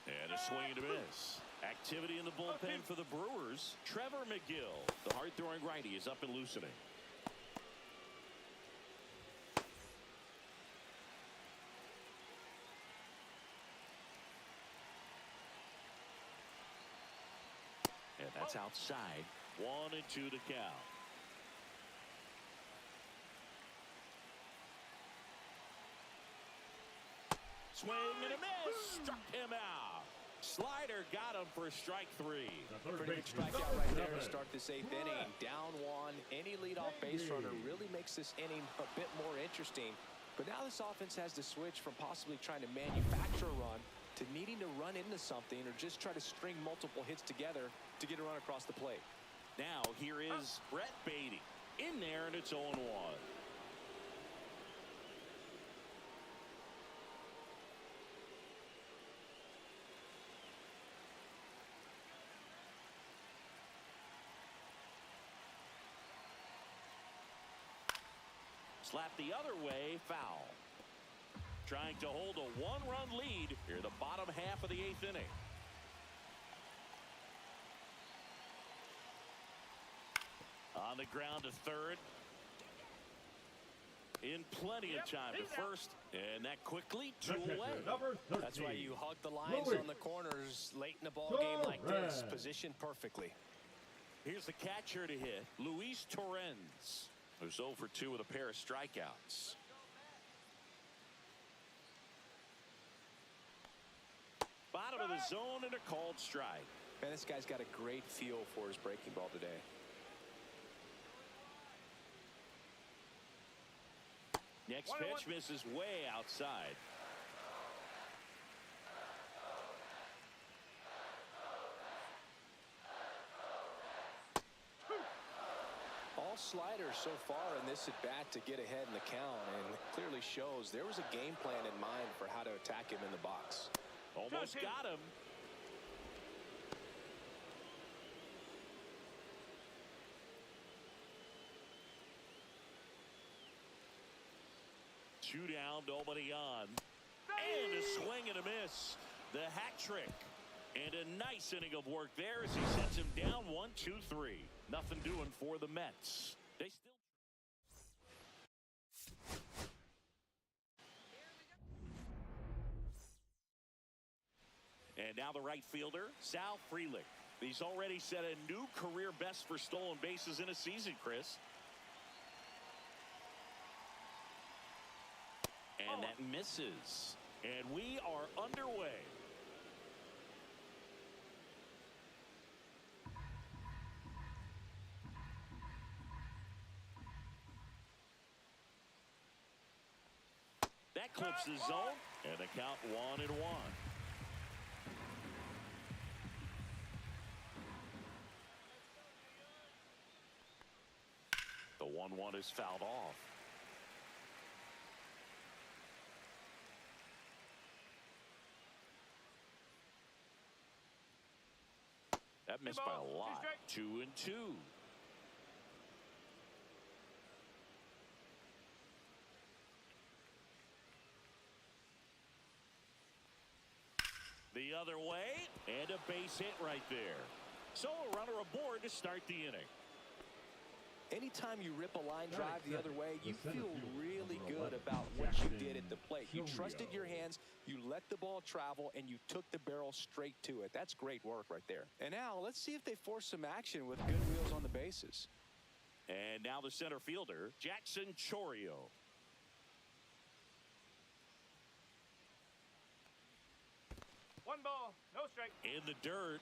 And a swing and a miss. Activity in the bullpen for the Brewers. Trevor McGill, the hard-throwing righty, is up and loosening. That's outside. 1-2 to count. Swing and a miss. Struck him out. Slider got him for strike 3. Pretty big strikeout right there to start this 8th inning. Down 1. Any leadoff base runner really makes this inning a bit more interesting. But now this offense has to switch from possibly trying to manufacture a run to needing to run into something or just try to string multiple hits together to get a run across the plate. Now here is Brett Beatty in there, and it's 0-1. Slap the other way, foul. Trying to hold a 1-run lead here in the bottom half of the 8th inning. On the ground to third. In plenty of time to first. And that quickly 2 away. That's why you hug the lines on the corners late in the ball game like this. Positioned perfectly. Here's the catcher to hit, Luis Torrens, who's 0 for 2 with a pair of strikeouts. Bottom of the zone and a called strike. Man, this guy's got a great feel for his breaking ball today. Next pitch misses way outside. All sliders so far in this at bat to get ahead in the count, and it clearly shows there was a game plan in mind for how to attack him in the box. Almost got him. Two down, nobody on. And a swing and a miss. The hat trick. And a nice inning of work there as he sets him down 1-2-3. Nothing doing for the Mets. They still. And now the right fielder, Sal Frelick. He's already set a new career best for stolen bases in a season, Chris. And that misses. And we are underway. That clips the zone, and the count 1-1. The 1-1 is fouled off. That missed by a lot. 2-2. The other way, and a base hit right there. So a runner aboard to start the inning. Anytime you rip a line drive the other way, you feel really good about what you did at the plate. You trusted your hands, you let the ball travel, and you took the barrel straight to it. That's great work right there. And now let's see if they force some action with good wheels on the bases. And now the center fielder, Jackson Chourio. One ball, no strike. In the dirt.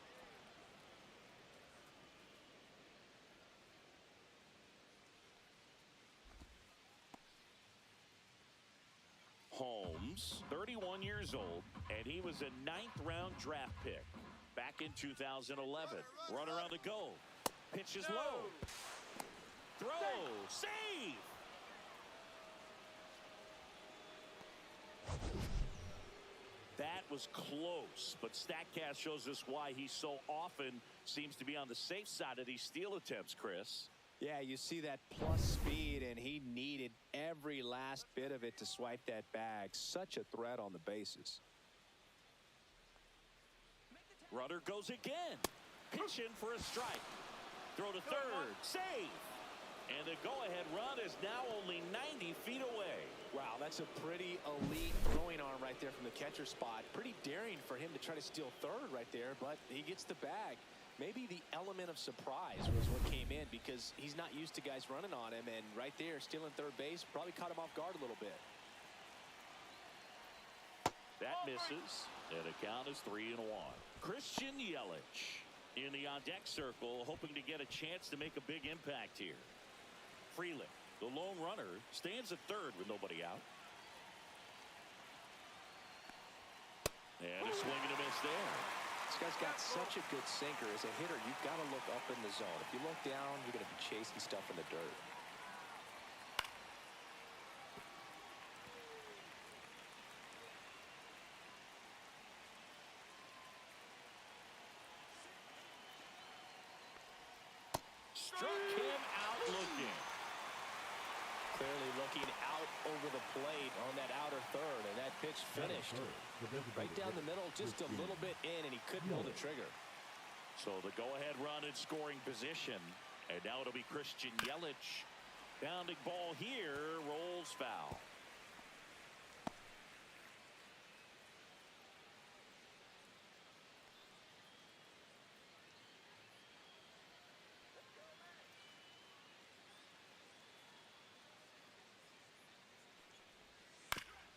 Holmes, 31 years old, and he was a 9th-round draft pick back in 2011. Runner on the go. Pitch is low. Throw. Save. That was close, but StatCast shows us why he so often seems to be on the safe side of these steal attempts, Chris. Yeah, you see that plus speed, and he needed every last bit of it to swipe that bag. Such a threat on the bases. Runner goes again. Pitch in for a strike. Throw to third. Save. And the go-ahead run is now only 90 feet away. Wow, that's That's a pretty elite throwing arm right there from the catcher spot. Pretty daring for him to try to steal third right there, but he gets the bag. Maybe the element of surprise was what came in because he's not used to guys running on him, and right there, stealing third base probably caught him off guard a little bit. That misses, and the count is 3-1. Christian Yelich in the on-deck circle, hoping to get a chance to make a big impact here. Freeland, the lone runner, stands at third with nobody out. And a swing and a miss there. This guy's got such a good sinker. As a hitter, you've got to look up in the zone. If you look down, you're going to be chasing stuff in the dirt. Struck him out looking. Clearly looking out over the plate on that outer third, and that pitch finished right down the middle, just a little bit in, and he couldn't pull the trigger. So the go-ahead run in scoring position, and now it'll be Christian Yelich. Bounding ball here, rolls foul.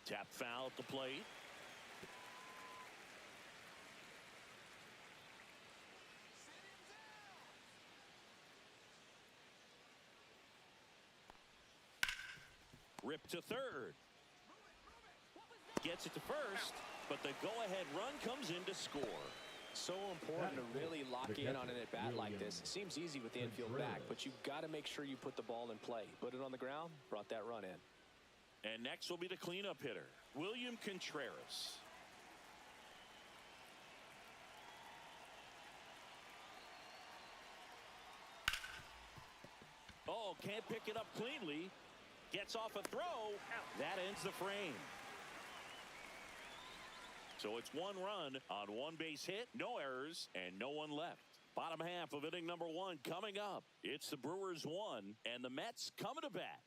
Tap foul at the plate. Rip to third. Gets it to first, but the go-ahead run comes in to score. So important to really lock in on an at-bat like this. It seems easy with the infield back, but you've got to make sure you put the ball in play. Put it on the ground, brought that run in. And next will be the cleanup hitter, William Contreras. Oh, can't pick it up cleanly. Gets off a throw. That ends the frame. So it's one run on one base hit, no errors, and no one left. Bottom half of inning number 1 coming up. It's the Brewers 1 and the Mets coming to bat.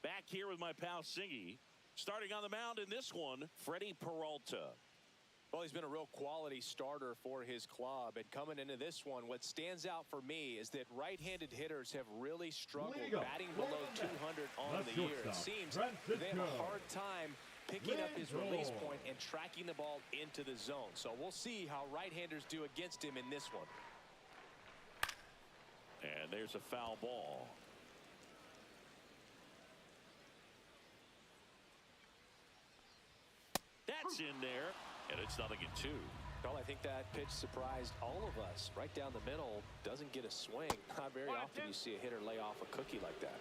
Back here with my pal Singy. Starting on the mound in this one, Freddie Peralta. Well, he's been a real quality starter for his club. And coming into this one, what stands out for me is that right-handed hitters have really struggled batting below 200 on the year. It seems they have a hard time picking up his release point and tracking the ball into the zone. So we'll see how right-handers do against him in this one. And there's a foul ball. That's in there, and it's 0-2. Well, I think that pitch surprised all of us. Right down the middle, doesn't get a swing. Not very often you see a hitter lay off a cookie like that.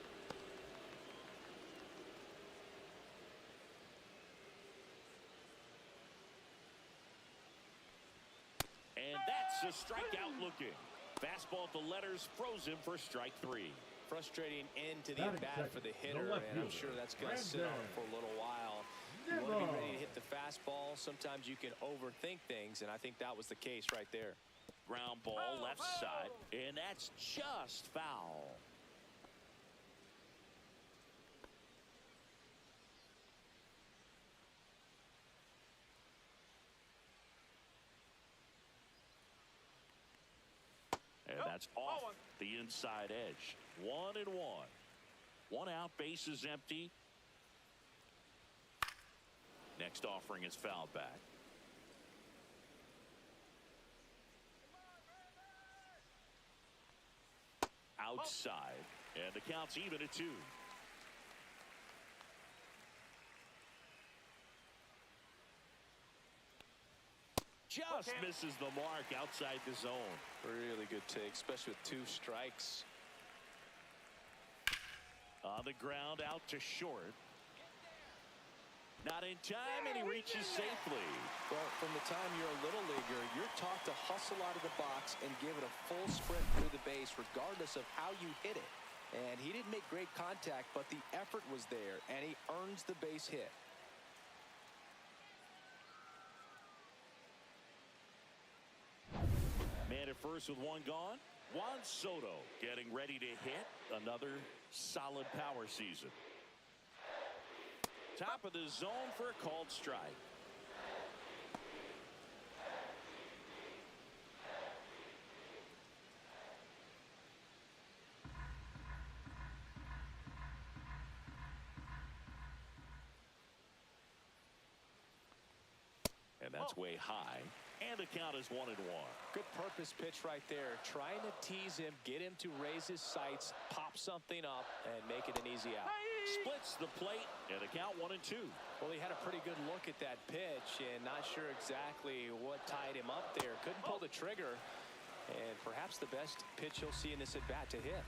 And that's a strikeout looking. Fastball at the letters, frozen for strike 3. Frustrating end to the at-bat for the hitter, and I'm sure that's going to sit on him for a little while. You want to be ready to hit the fastball. Sometimes you can overthink things, and I think that was the case right there. Ground ball left side, and that's just foul. And that's off the inside edge. 1-1. One out, base is empty. Next offering is fouled back. Outside, and the count's even at 2. Just misses the mark outside the zone. Really good take, especially with 2 strikes. On the ground, out to short. Not in time, and he reaches safely. Well, from the time you're a little leaguer, you're taught to hustle out of the box and give it a full sprint through the base, regardless of how you hit it. And he didn't make great contact, but the effort was there, and he earns the base hit. Man at first with 1 gone. Juan Soto getting ready to hit another solid power season. Top of the zone for a called strike. And that's way high. And the count is 1-1. Good purpose pitch right there. Trying to tease him, get him to raise his sights, pop something up, and make it an easy out. Splits the plate, and the count 1-2. Well, he had a pretty good look at that pitch, and not sure exactly what tied him up there. Couldn't pull the trigger, and perhaps the best pitch he'll see in this at-bat to hit.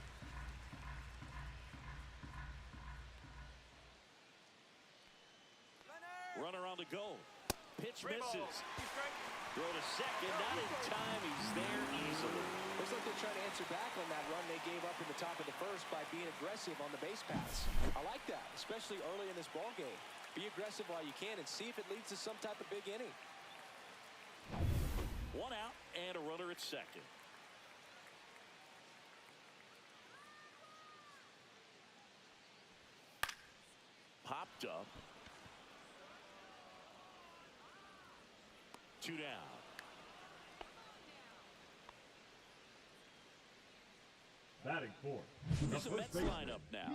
Runner on the go. Pitch misses. Throw to second, not in time. He's there easily. Looks like they're trying to answer back on that run they gave up in the top of the first by being aggressive on the base paths. I like that, especially early in this ball game. Be aggressive while you can and see if it leads to some type of big inning. 1 out and a runner at second. Popped up. 2 down. Batting fourth. Here's the Mets lineup now.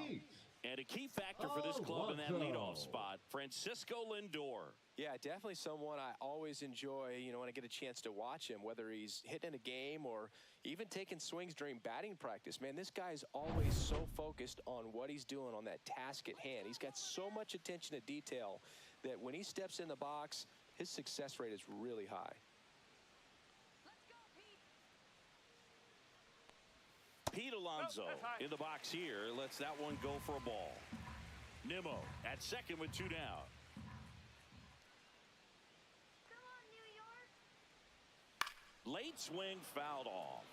And a key factor for this club in that leadoff spot, Francisco Lindor. Yeah, definitely someone I always enjoy, when I get a chance to watch him, whether he's hitting a game or even taking swings during batting practice. Man, this guy's always so focused on what he's doing on that task at hand. He's got so much attention to detail that when he steps in the box, his success rate is really high. Pete Alonso in the box here lets that one go for a ball. Nimmo at second with 2 down. Come on, New York. Late swing fouled off.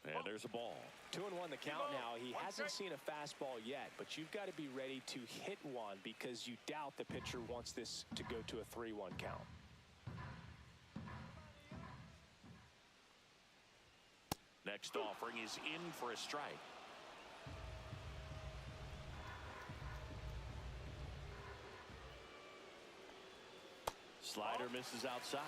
And there's a ball. 2-1 the count now. He hasn't seen a fastball yet, but you've got to be ready to hit one because you doubt the pitcher wants this to go to a 3-1 count. Next offering is in for a strike. Slider misses outside.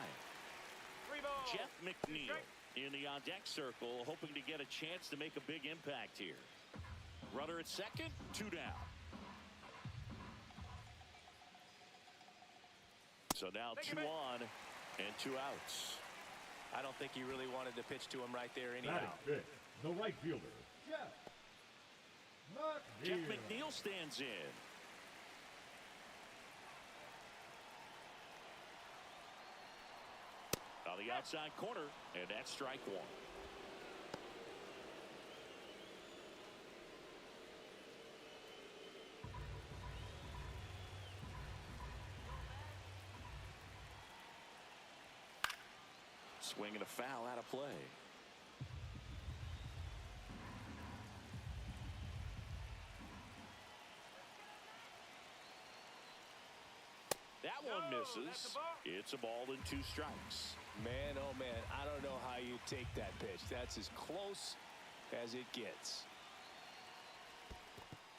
3 ball. Jeff McNeil in the on-deck circle, hoping to get a chance to make a big impact here. Runner at second, 2 down. So now 2 on and 2 outs. I don't think he really wanted to pitch to him right there anyhow. Batting fifth, the right fielder, Jeff McNeil stands in. On the outside corner, and that's strike 1. Swinging a foul out of play. That one misses. It's a ball and 2 strikes. Man, oh man, I don't know how you take that pitch. That's as close as it gets.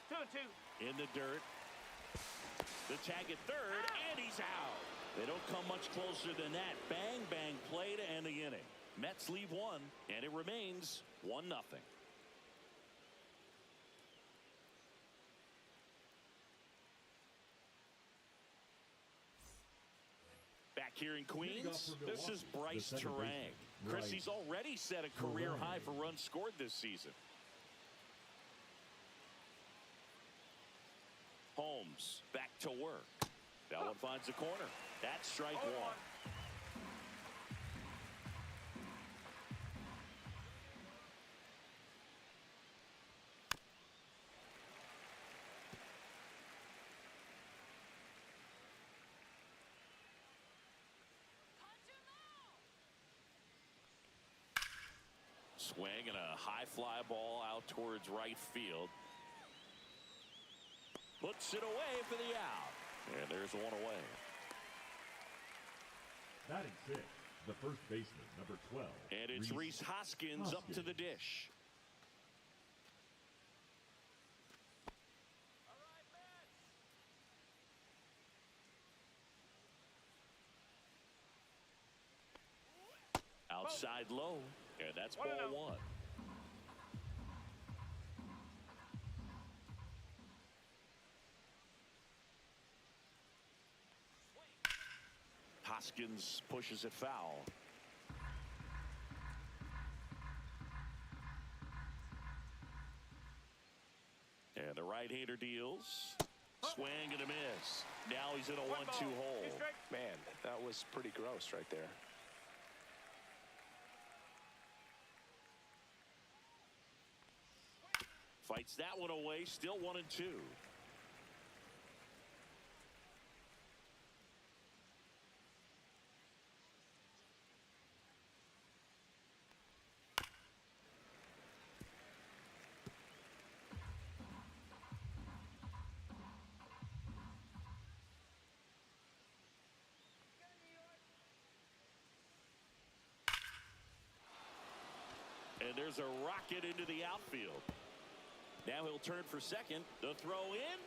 2-2. In the dirt. The tag at third, and he's out. They don't come much closer than that. Bang, bang play to end the inning. Mets leave 1, and it remains 1-0. Back here in Queens, this is Bryce Terang. Chrissy's already set a career high for runs scored this season. Holmes back to work. That one finds the corner. That's strike 1. Swing and a high fly ball out towards right field. Puts it away for the out. And there's one away. Batting six, the first baseman, number 12. And it's Rhys Hoskins up to the dish. Outside low, and that's ball one. Hoskins pushes it foul. And the right-hander deals. Swing and a miss. Now he's in a 1-2 hole. Man, that was pretty gross right there. Fights that one away. Still 1-2. And there's a rocket into the outfield. Now he'll turn for second. The throw in.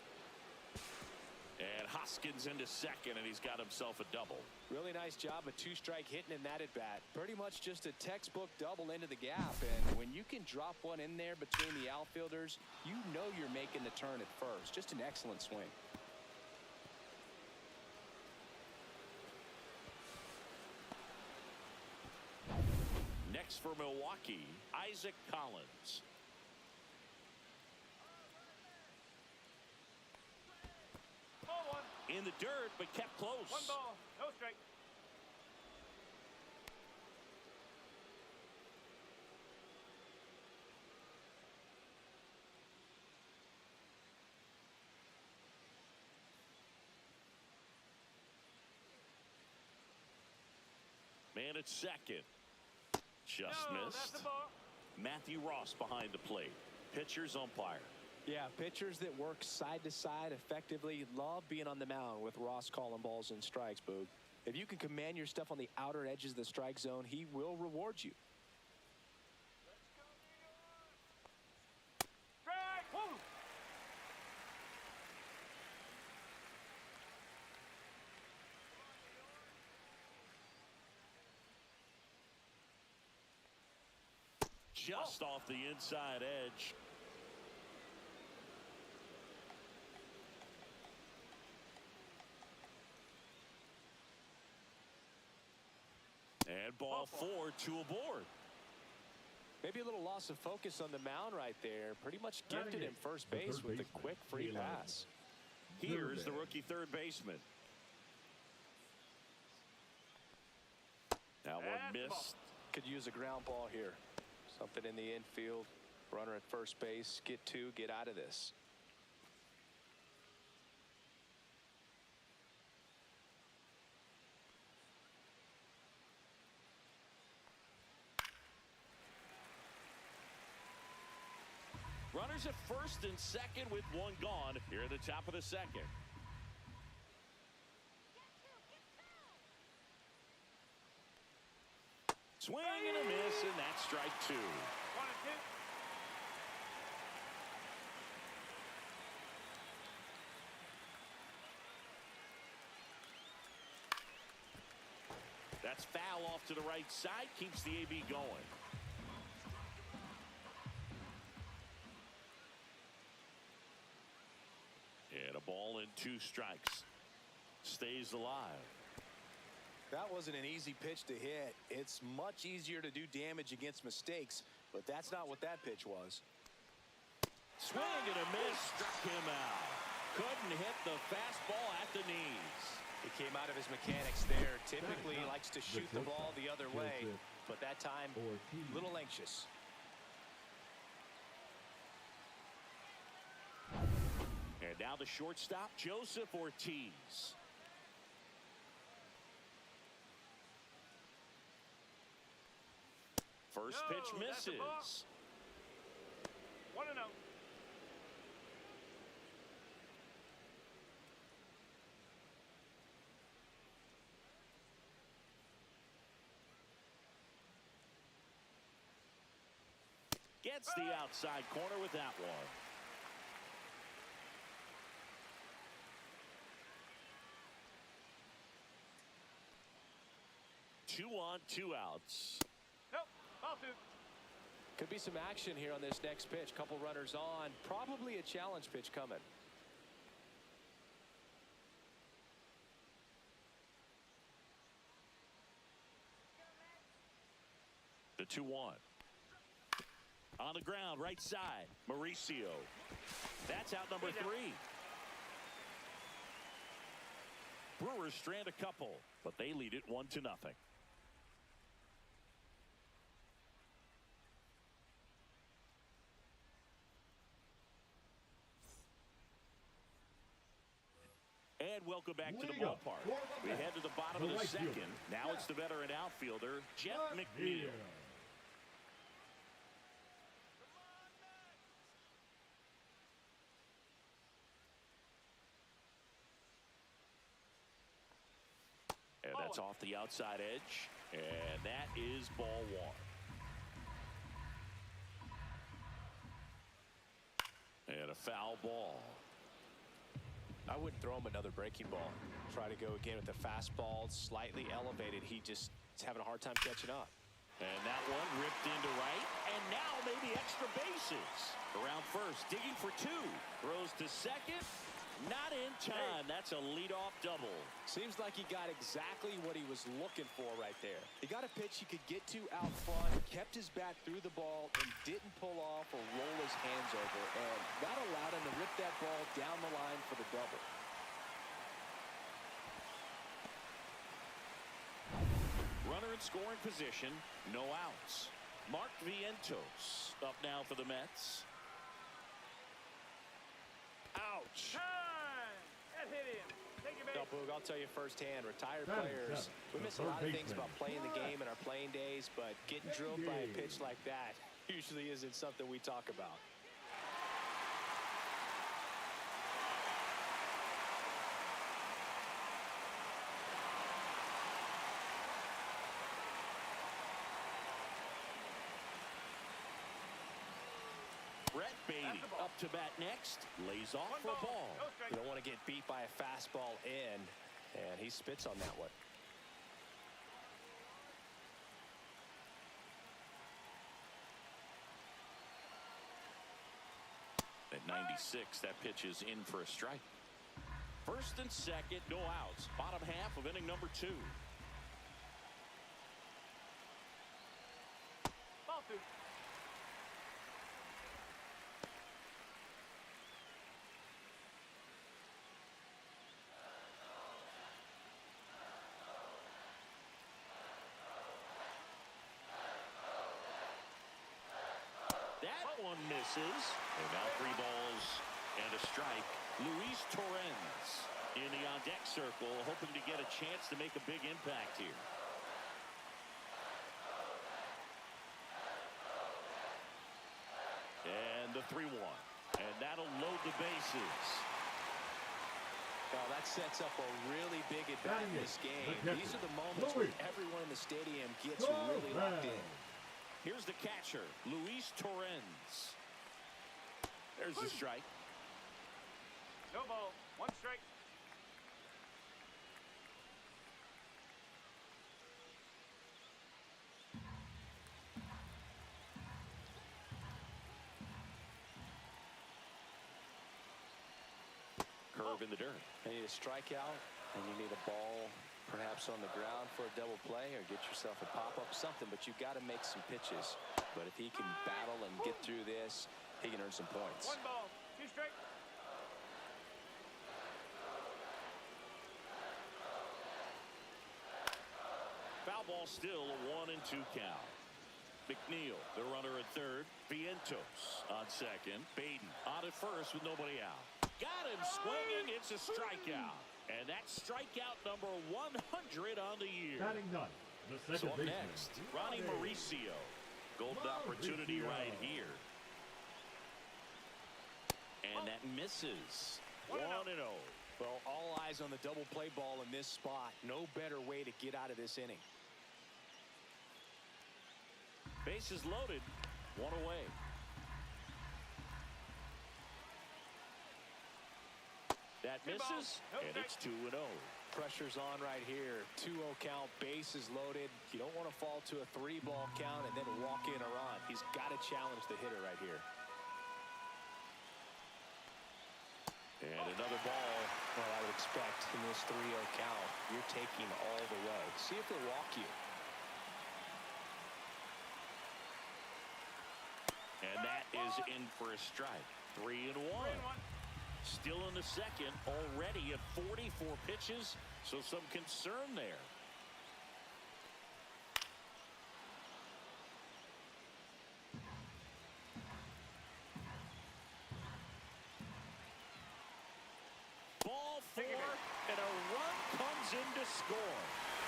And Hoskins into second, and he's got himself a double. Really nice job of two-strike hitting in that at-bat. Pretty much just a textbook double into the gap. And when you can drop one in there between the outfielders, you know you're making the turn at first. Just an excellent swing. Next for Milwaukee, Isaac Collins. Ball one. In the dirt, but kept close. One ball, no strike. Man at second. Just No, missed. that's the ball. Matthew Ross behind the plate. Pitcher's umpire. Yeah, pitchers that work side to side effectively love being on the mound with Ross calling balls and strikes, Boog. If you can command your stuff on the outer edges of the strike zone, he will reward you. Strike. Woo. Just off the inside edge. And ball four, two aboard. Maybe a little loss of focus on the mound right there. Pretty much gifted him first base with a quick free pass. Here's the rookie third baseman. Now one missed. Could use a ground ball here. Something in the infield. Runner at first base. Get two. Get out of this. Runners at first and second with one gone here at the top of the second. Swing and a miss, and that's strike two. 1-2. That's foul off to the right side, keeps the AB going. And a ball and two strikes. Stays alive. That wasn't an easy pitch to hit. It's much easier to do damage against mistakes, but that's not what that pitch was. Swing and a miss, struck him out. Couldn't hit the fastball at the knees. He came out of his mechanics there. Typically he likes to shoot the ball the other way, but that time a little anxious. And now the shortstop, Joseph Ortiz. First pitch misses. 1-0. Gets the outside corner with that one. Two on, two outs. Nope. Ball two. Could be some action here on this next pitch. Couple runners on. Probably a challenge pitch coming. The 2-1. On the ground, right side. Mauricio. That's out number 3. Brewers strand a couple, but they lead it 1-0. And welcome back to the ballpark. We head to the bottom of the second. Now it's the veteran outfielder, Jeff McNeil. And that's off the outside edge. And that is ball 1. And a foul ball. I wouldn't throw him another breaking ball. Try to go again with the fastball, slightly elevated. He just is having a hard time catching up. And that one ripped into right. And now maybe extra bases. Around first, digging for 2. Throws to second. Not in time. That's a leadoff double. Seems like he got exactly what he was looking for right there. He got a pitch he could get to out front, kept his bat through the ball, and didn't pull off or roll his hands over. And that allowed him to rip that ball down the line for the double. Runner in scoring position. No outs. Mark Vientos up now for the Mets. Ouch. That hit him. Take it back. No, Boog, I'll tell you firsthand, retired players, we miss a lot of things about playing the game in our playing days, but getting drilled by a pitch like that usually isn't something we talk about. Brett Beatty up to bat next. Lays off for a ball. You don't want to get beat by a fastball in, and he spits on that one. At 96, that pitch is in for a strike. First and second, no outs. Bottom half of inning number 2. Ball two. That one misses. And now 3 balls and a strike. Luis Torrens in the on-deck circle, hoping to get a chance to make a big impact here. And the 3-1. And that'll load the bases. Well, that sets up a really big advantage in this game. These are the moments where everyone in the stadium gets really locked in. Here's the catcher, Luis Torrens. There's the strike. No ball. 1 strike. Curve in the dirt. You need a strikeout, and you need a ball perhaps on the ground for a double play or get yourself a pop-up, something, but you've got to make some pitches. But if he can battle and get through this, he can earn some points. 1 ball. 2 strike. Foul ball still, a 1-2 count. McNeil, the runner at third. Vientos on second. Baden on at first with nobody out. Got him swinging. It's a strikeout. And that's strikeout number 100 on the year. Batting ninth, the So second up baseman, next, Ronnie Mauricio. Golden opportunity right here. And that misses. 1-0. Well, all eyes on the double play ball in this spot. No better way to get out of this inning. Bases loaded. 1 away. That misses, and it's 2-0. Pressure's on right here. 2-0 count, bases loaded. You don't want to fall to a 3-ball count and then walk in a run. He's got to challenge the hitter right here. And another ball. Well, I would expect in this 3-0 count, you're taking all the way. See if they'll walk you. And that is in for a strike. 3-1. Still in the second, already at 44 pitches, so some concern there. Ball 4, and a run comes in to score.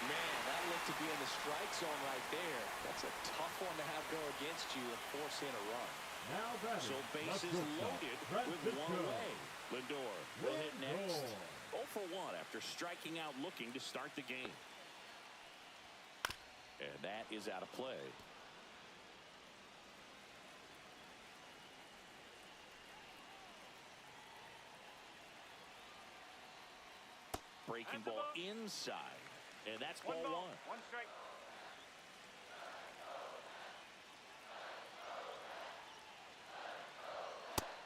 Man, that looked to be in the strike zone right there. That's a tough one to have go against you and force in a run. So bases loaded with one away. Lindor will hit next. 0 for 1 after striking out looking to start the game. And that is out of play. Breaking ball inside. And that's ball 1. 1 strike.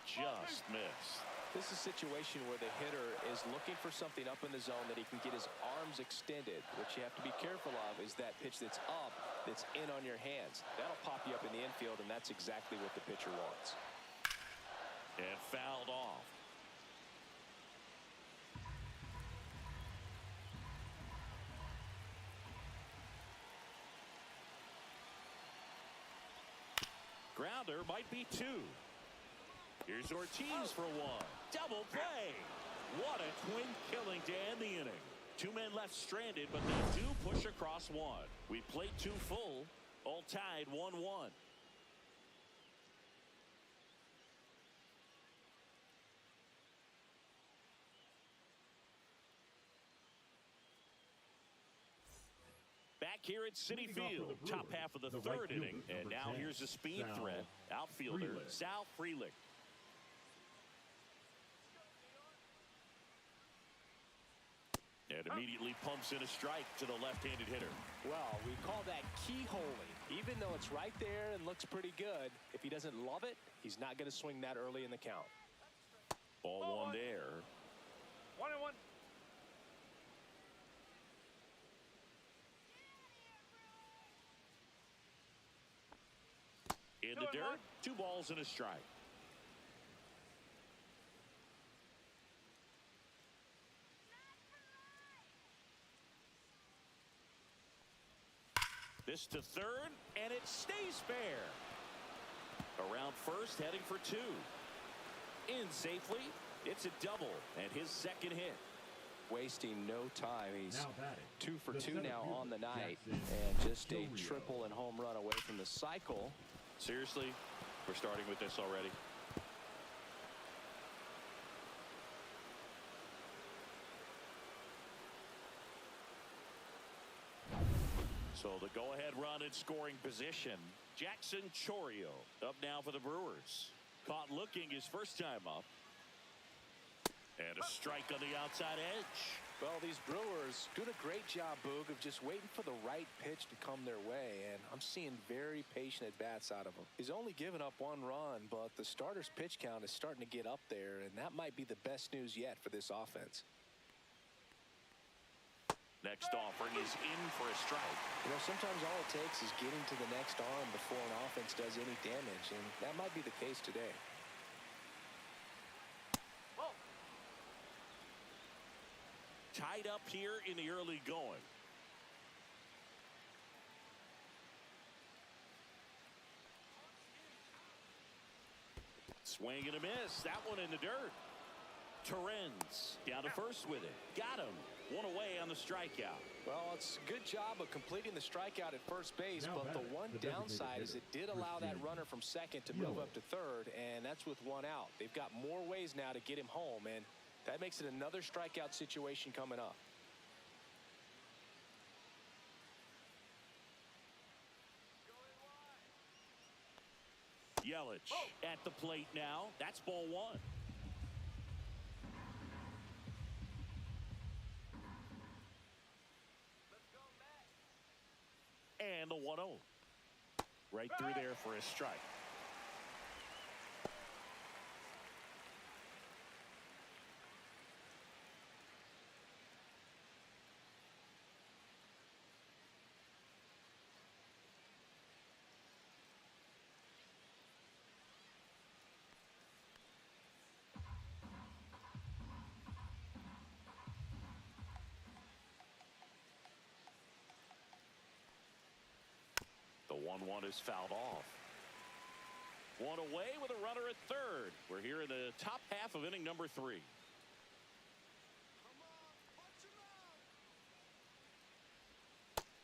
Just missed. This is a situation where the hitter is looking for something up in the zone that he can get his arms extended. What you have to be careful of is that pitch that's up, that's in on your hands. That'll pop you up in the infield, and that's exactly what the pitcher wants. And fouled off. Grounder might be 2. Here's Ortiz for 1. Double play. What a twin killing to end the inning. 2 men left stranded, but they do push across 1. We played 2 full, all tied 1-1. Back here at Citi Field, top half of the third inning, and now here's a speed threat. Outfielder Sal Frelick. And immediately pumps in a strike to the left-handed hitter. Well, we call that keyholing. Even though it's right there and looks pretty good, if he doesn't love it, he's not going to swing that early in the count. Ball 1 there. 1-1. In the dirt, 2 balls and a strike. This to third, and it stays fair. Around first, heading for 2. In safely, it's a double, and his second hit. Wasting no time. He's 2 for 2 now on the night, Jackson, and just a triple and home run away from the cycle. Seriously, we're starting with this already. So the go-ahead run in scoring position. Jackson Chourio up now for the Brewers. Caught looking his first time up. And a strike on the outside edge. Well, these Brewers doing a great job, Boog, of just waiting for the right pitch to come their way, and I'm seeing very patient at-bats out of him. He's only given up 1 run, but the starter's pitch count is starting to get up there, and that might be the best news yet for this offense. Next offering is in for a strike. You know, sometimes all it takes is getting to the next arm before an offense does any damage, and that might be the case today. Tied up here in the early going. Swing and a miss. That one in the dirt. Torrens down to first with it. Got him. 1 away on the strikeout. Well, it's a good job of completing the strikeout at first base, but the one downside is it did allow that runner from second to move up to third, and that's with 1 out. They've got more ways now to get him home, and that makes it another strikeout situation coming up. Yelich at the plate now. That's ball 1. And the 1-0. Right through there for a strike. The 1-1 is fouled off. One away with a runner at third. We're here in the top half of inning number 3.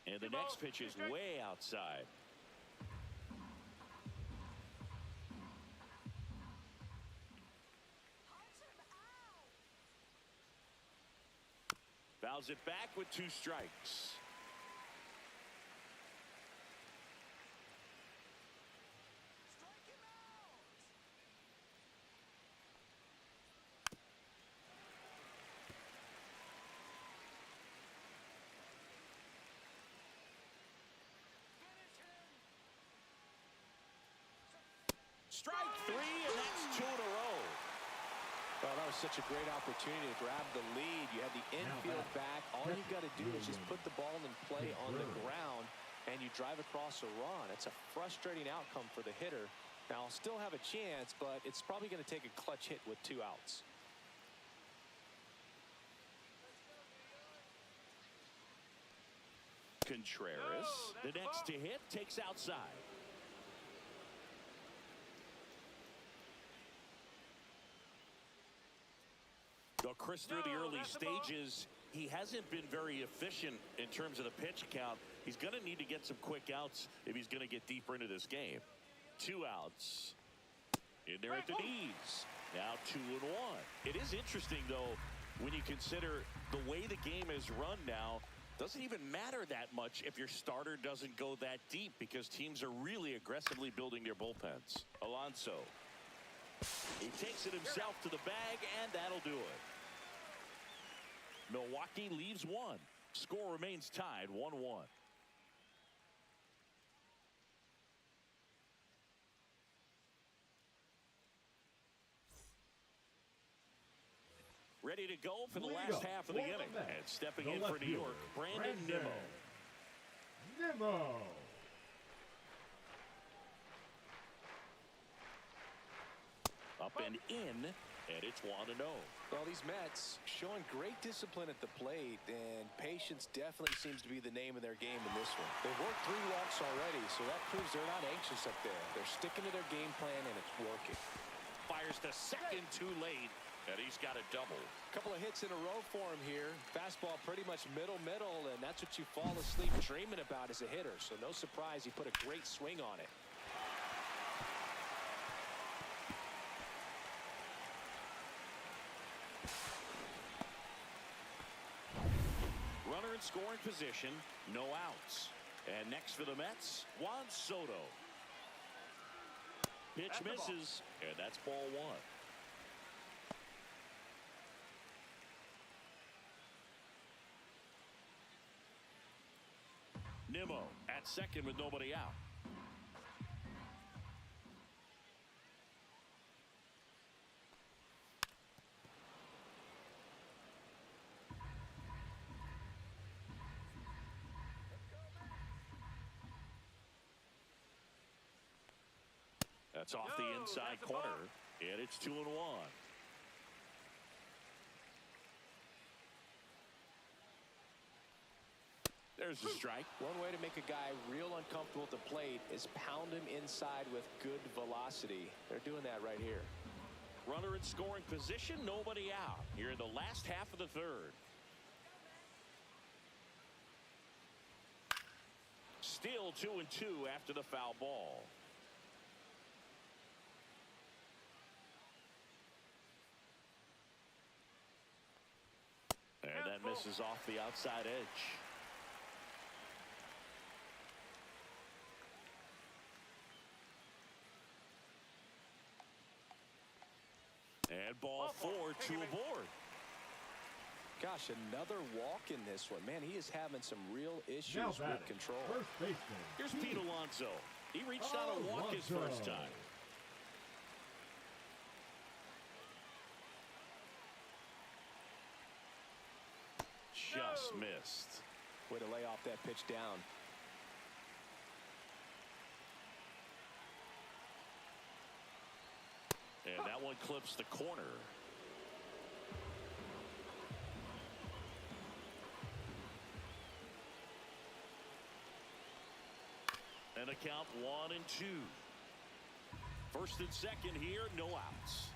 And the next pitch is way outside. Fouls it back with 2 strikes. Strike 3, and that's 2 in a row. Well, that was such a great opportunity to grab the lead. You had the infield back. All you got to do is just put the ball in play on the ground, and you drive across a run. It's a frustrating outcome for the hitter. Now, I'll still have a chance, but it's probably going to take a clutch hit with 2 outs. Contreras, the next to hit, takes outside. Though Chris, through the early stages, he hasn't been very efficient in terms of the pitch count. He's going to need to get some quick outs if he's going to get deeper into this game. 2 outs. In there at the knees. Now 2-1. It is interesting, though, when you consider the way the game is run now. Doesn't even matter that much if your starter doesn't go that deep, because teams are really aggressively building their bullpens. Alonso. He takes it himself to the bag, and that'll do it. Milwaukee leaves 1. Score remains tied 1-1. Ready to go for the last half of the inning. And stepping in for New York, Brandon Nimmo. Up and in, and it's 1-0. Well, these Mets showing great discipline at the plate, and patience definitely seems to be the name of their game in this one. They've worked 3 walks already, so that proves they're not anxious up there. They're sticking to their game plan, and it's working. Fires the second too late, and he's got a double. A couple of hits in a row for him here. Fastball pretty much middle, and that's what you fall asleep dreaming about as a hitter. So no surprise he put a great swing on it. Runner in scoring position, no outs. And next for the Mets, Juan Soto. Pitch misses, and that's ball 1. Nimmo at second with nobody out. That's off the inside corner, and it's 2-1. There's a strike. One way to make a guy real uncomfortable at the plate is pound him inside with good velocity. They're doing that right here. Runner in scoring position, nobody out. Here in the last half of the 3rd. Still 2-2 after the foul ball. And that misses off the outside edge. And ball 4, 2 aboard. Gosh, another walk in this one. Man, he is having some real issues Now with batting, control. first baseman. Here's Pete Alonso. He reached out a walk his first time. Just missed. Way to lay off that pitch down. And that one clips the corner. And a count 1-2. First and second here, no outs.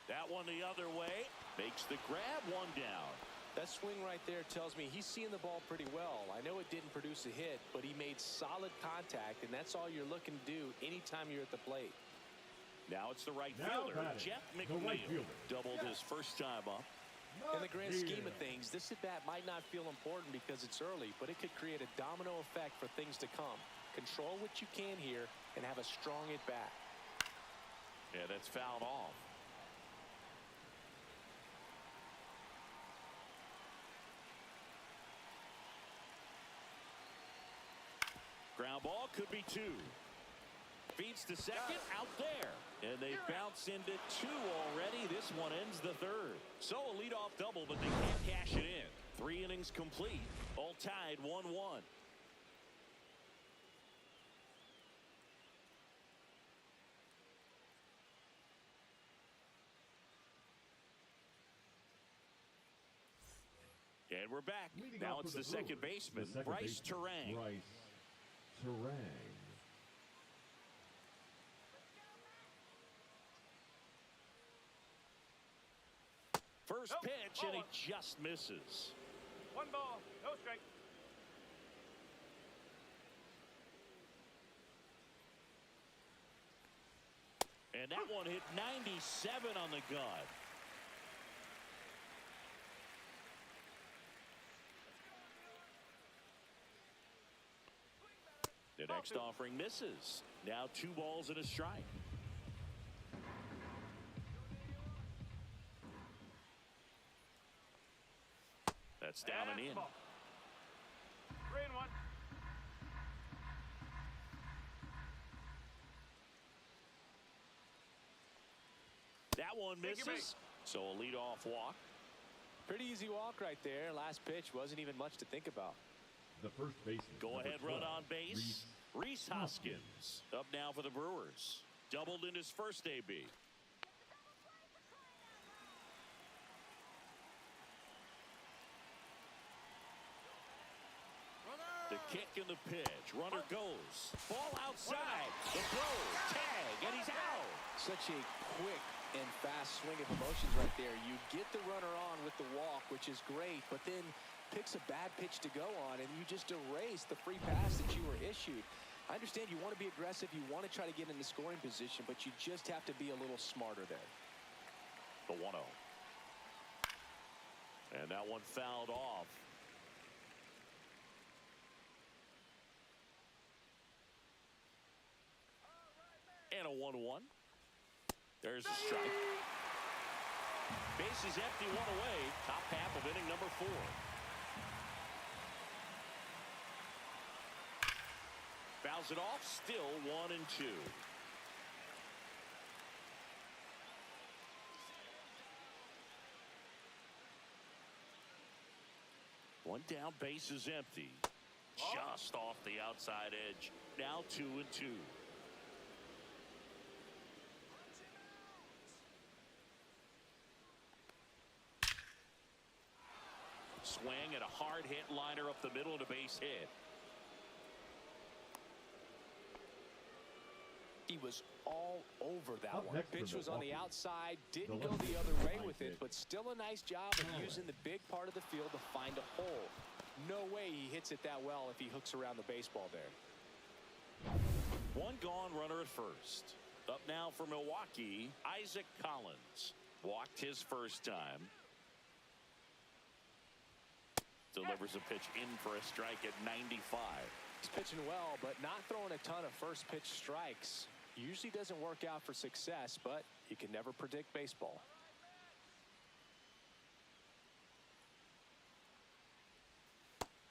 That one the other way. Makes the grab, one down. That swing right there tells me he's seeing the ball pretty well. I know it didn't produce a hit, but he made solid contact, and that's all you're looking to do anytime you're at the plate. Now it's the right Now fielder, batting, Jeff the McNeil. right fielder. Doubled his first time up. In the grand scheme of things, this at-bat might not feel important because it's early, but it could create a domino effect for things to come. Control what you can here and have a strong at-bat. Yeah, that's fouled off. Ground ball could be two. Feeds to second, out there. And they bounce into two already. This one ends the third. So a leadoff double, but they can't cash it in. 3 innings complete. All tied 1-1. And we're back. Leading Now off it's for the second Brewers, baseman, the second Bryce baseman, Terang. Bryce Terang. First Nope, pitch, and he ball. just misses. 1 ball, no strike. And that one hit 97 on the gun. The next offering misses. Now 2 balls and a strike. That's down and in. Ball. 3-1. That one Take your misses. So a leadoff walk. Pretty easy walk right there. Last pitch wasn't even much to think about. The first baseman. Go number ahead, run 12, on base. Reese Hoskins up now for the Brewers. Doubled in his first AB. The kick and the pitch. Runner goes. Ball outside. The throw. Tag. And he's out. Such a quick and fast swing of emotions right there. You get the runner on with the walk, which is great, but then picks a bad pitch to go on, and you just erase the free pass that you were issued. I understand you want to be aggressive. You want to try to get in the scoring position, but you just have to be a little smarter there. The 1-0. And that one fouled off. And a 1-1. There's a strike. Bases empty, 1 away. Top half of inning number 4. Fouls it off. Still 1-2. One down, base is empty. Just off the outside edge. Now 2-2. Swing and a hard hit liner up the middle and a base hit. He was all over that Up one. next for Pitch was on the Milwaukee. outside, didn't The go left the other way with field. it, but still a nice job of using the big part of the field to find a hole. No way he hits it that well if he hooks around the baseball there. One gone, runner at first. Up now for Milwaukee, Isaac Collins. Walked his first time. Delivers a pitch in for a strike at 95. He's pitching well, but not throwing a ton of first pitch strikes. Usually doesn't work out for success, but you can never predict baseball.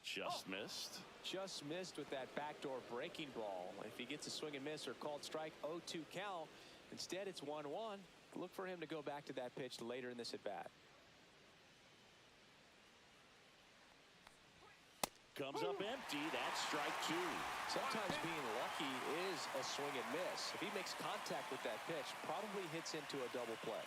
Just missed. Just missed with that backdoor breaking ball. If he gets a swing and miss or called strike, 0-2 count. Instead, it's 1-1. Look for him to go back to that pitch later in this at bat. Comes up empty. That's strike 2. Sometimes being lucky is a swing and miss. If he makes contact with that pitch, probably hits into a double play.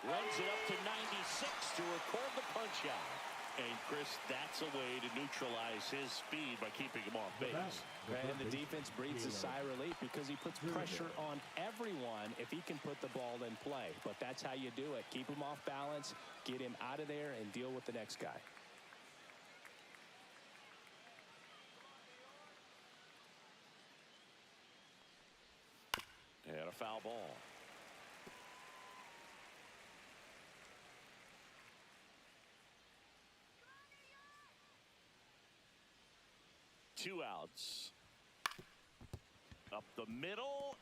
Runs it up to 96 to record the punch out. And Chris, that's a way to neutralize his speed by keeping him off base. And the defense breathes a sigh of relief because he puts pressure on everyone if he can put the ball in play. But that's how you do it. Keep him off balance, get him out of there, and deal with the next guy. And a foul ball. Two outs. Up the middle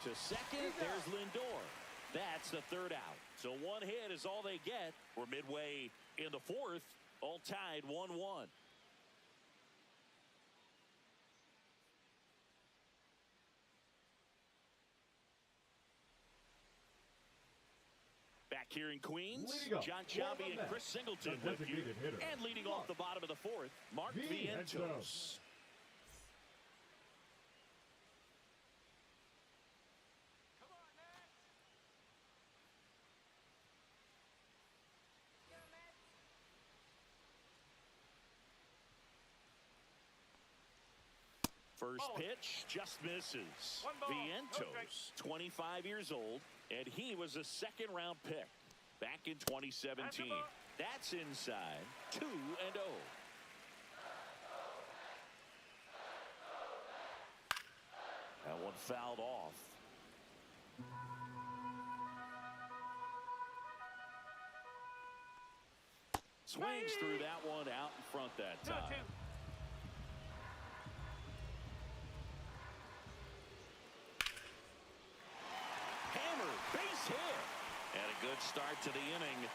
to second. There's Lindor. That's the third out. So one hit is all they get. We're midway in the fourth. All tied 1-1. Back here in Queens, John Chambie and Chris Singleton with you. And leading off the bottom of the fourth, Mark Vientos. First pitch just misses. Vientos, 25 years old, and he was a second-round pick back in 2017. That's inside 2-0. That one fouled off. Swings through that one out in front that time. Base hit. And a good start to the inning.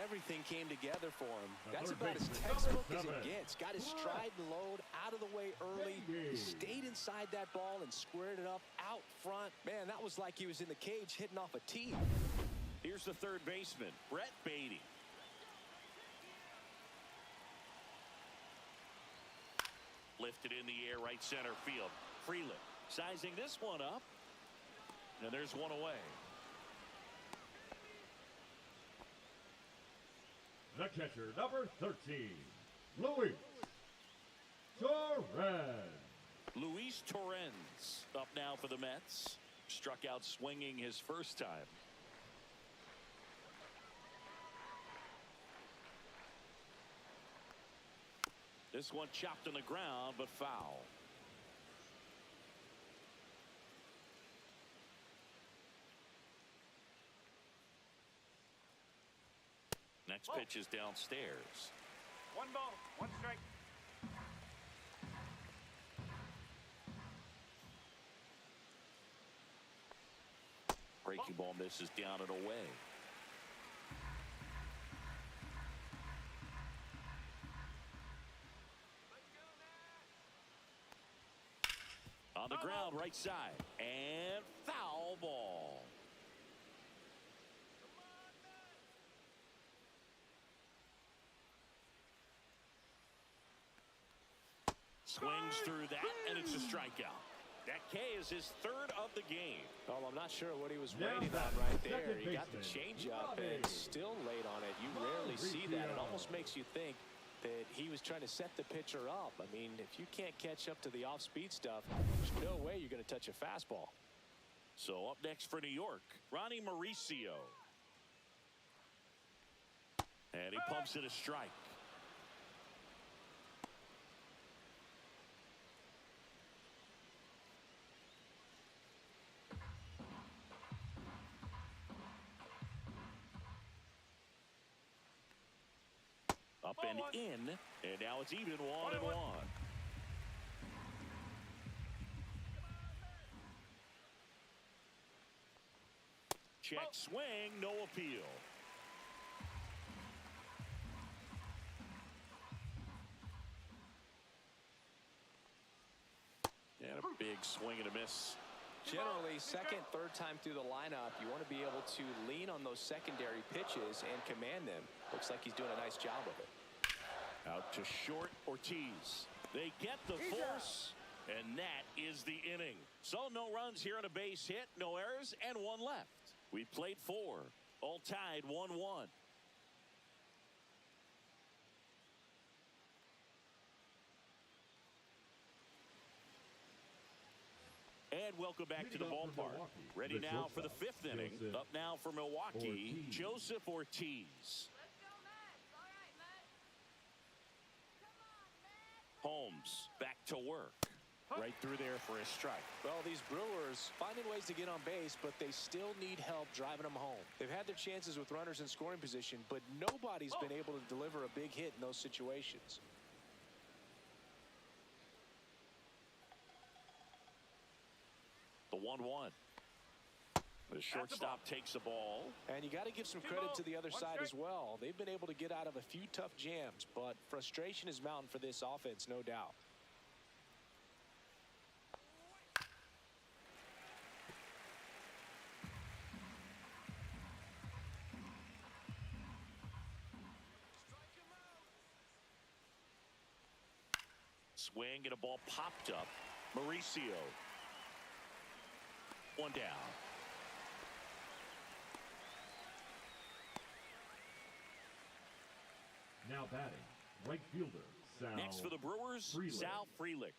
Everything came together for him. That's about as textbook as it gets. Got his stride and load out of the way early. He stayed inside that ball and squared it up out front. Man, that was like he was in the cage hitting off a tee. Here's the third baseman, Brett Beatty. Lifted in the air, right center field. Freeland sizing this one up. And there's one away. The catcher, number 13, Luis Torrens. Luis Torrens up now for the Mets. Struck out swinging his first time. This one chopped on the ground, but foul. Next pitch is downstairs. 1 ball, 1 strike. Breaking ball misses down and away. On the ground, right side, and foul ball. Swings through that, and it's a strikeout. That K is his third of the game. Well, I'm not sure what he was waiting on right there. He got the changeup and still late on it. You rarely see that. It almost makes you think that he was trying to set the pitcher up. I mean, if you can't catch up to the off-speed stuff, there's no way you're going to touch a fastball. So up next for New York, Ronnie Mauricio. And he pumps it a strike. up and in, and now it's even 1-1. Check swing, no appeal. And a big swing and a miss. Generally, second, third time through the lineup, you want to be able to lean on those secondary pitches and command them. Looks like he's doing a nice job of it. Out to short, Ortiz. They get the force, and that is the inning. So no runs here on a base hit, no errors, and one left. We played 4, all tied 1-1. And welcome back to the ballpark. Ready now for the 5th inning. Up now for Milwaukee, Joseph Ortiz. Let's go, Mets. All right, Mets. Come on, Mets. Holmes back to work. Right through there for a strike. Well, these Brewers finding ways to get on base, but they still need help driving them home. They've had their chances with runners in scoring position, but nobody's been able to deliver a big hit in those situations. The 1-1. The shortstop takes the ball. And you got to give some credit to the other side as well. They've been able to get out of a few tough jams, but frustration is mounting for this offense, no doubt. Swing and a ball popped up. Mauricio. One down. Now batting, right fielder, Sal. Next for the Brewers, Sal Frelick.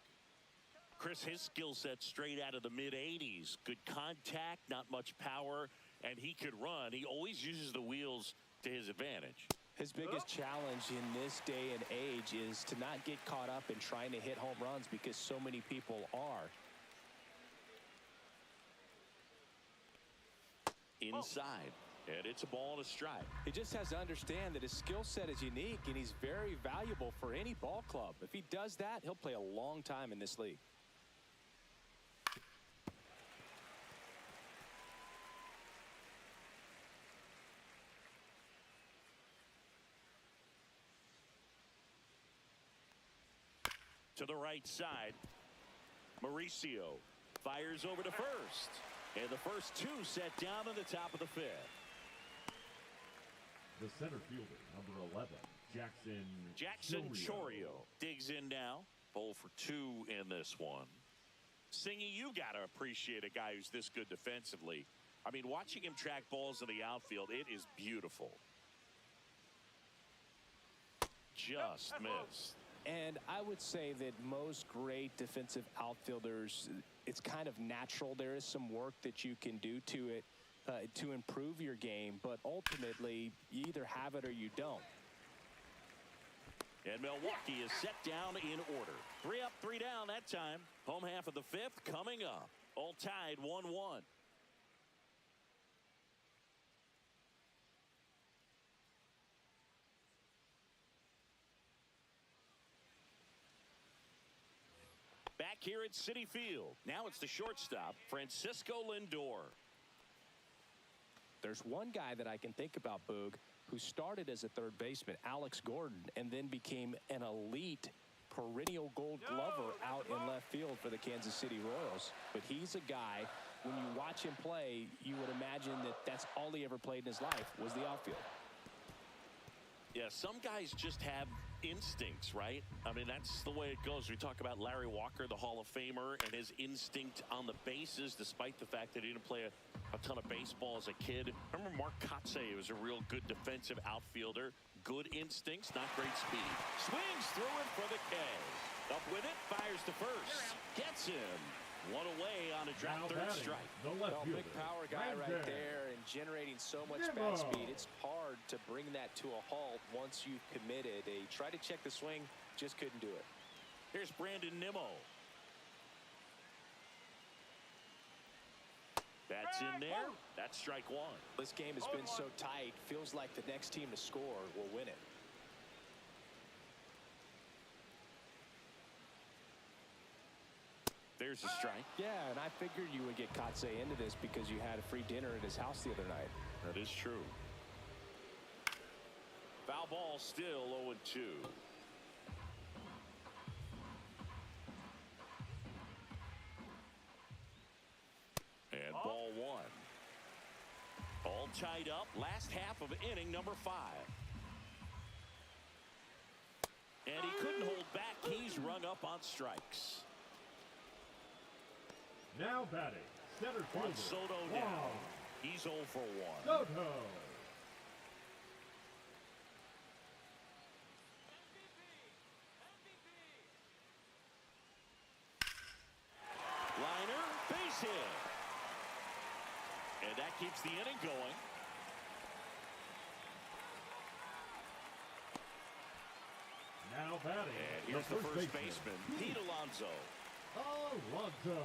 Chris, his skill set straight out of the mid-'80s. Good contact, not much power, and he could run. He always uses the wheels to his advantage. His biggest challenge in this day and age is to not get caught up in trying to hit home runs because so many people are. Inside, and it's a ball and a strike. He just has to understand that his skill set is unique and he's very valuable for any ball club. If he does that, he'll play a long time in this league. To the right side, Mauricio fires over to first. And the first 2 set down in the top of the 5th. The center fielder, number 11, Jackson Chourio digs in now. 0 for 2 in this one. Singy, you got to appreciate a guy who's this good defensively. I mean, watching him track balls in the outfield, it is beautiful. Just missed. And I would say that most great defensive outfielders, it's kind of natural. There is some work that you can do to it to improve your game, but ultimately, you either have it or you don't. And Milwaukee is set down in order. 3 up, 3 down that time. Home half of the 5th coming up. All tied 1-1. Back here at Citi Field. Now it's the shortstop, Francisco Lindor. There's one guy that I can think about, Boog, who started as a third baseman, Alex Gordon, and then became an elite perennial gold glover out in left field for the Kansas City Royals. But he's a guy, when you watch him play, you would imagine that that's all he ever played in his life was the outfield. Yeah, some guys just have instincts, right? I mean, that's the way it goes. We talk about Larry Walker, the Hall of Famer, and his instinct on the bases, despite the fact that he didn't play a ton of baseball as a kid. Remember Mark Kotze was a real good defensive outfielder. Good instincts, not great speed. Swings through it for the K. Up with it, fires to first. Gets him. One away on a drop third strike. Well, big power guy right there and generating so much bat speed. It's hard to bring that to a halt once you've committed. They tried to check the swing, just couldn't do it. Here's Brandon Nimmo. That's in there. That's strike 1. This game has been so tight. Feels like the next team to score will win it. There's a strike. Yeah, and I figured you would get Katse into this because you had a free dinner at his house the other night. That is true. Foul ball, still 0-2. And ball one. All tied up. Last half of inning number 5. And he couldn't hold back. He's rung up on strikes. Now batting, center Juan fielder. Soto down. He's 0 for 1. Soto. Liner, base hit. And that keeps the inning going. Now batting, And here's the first baseman, Pete Alonso. Alonso.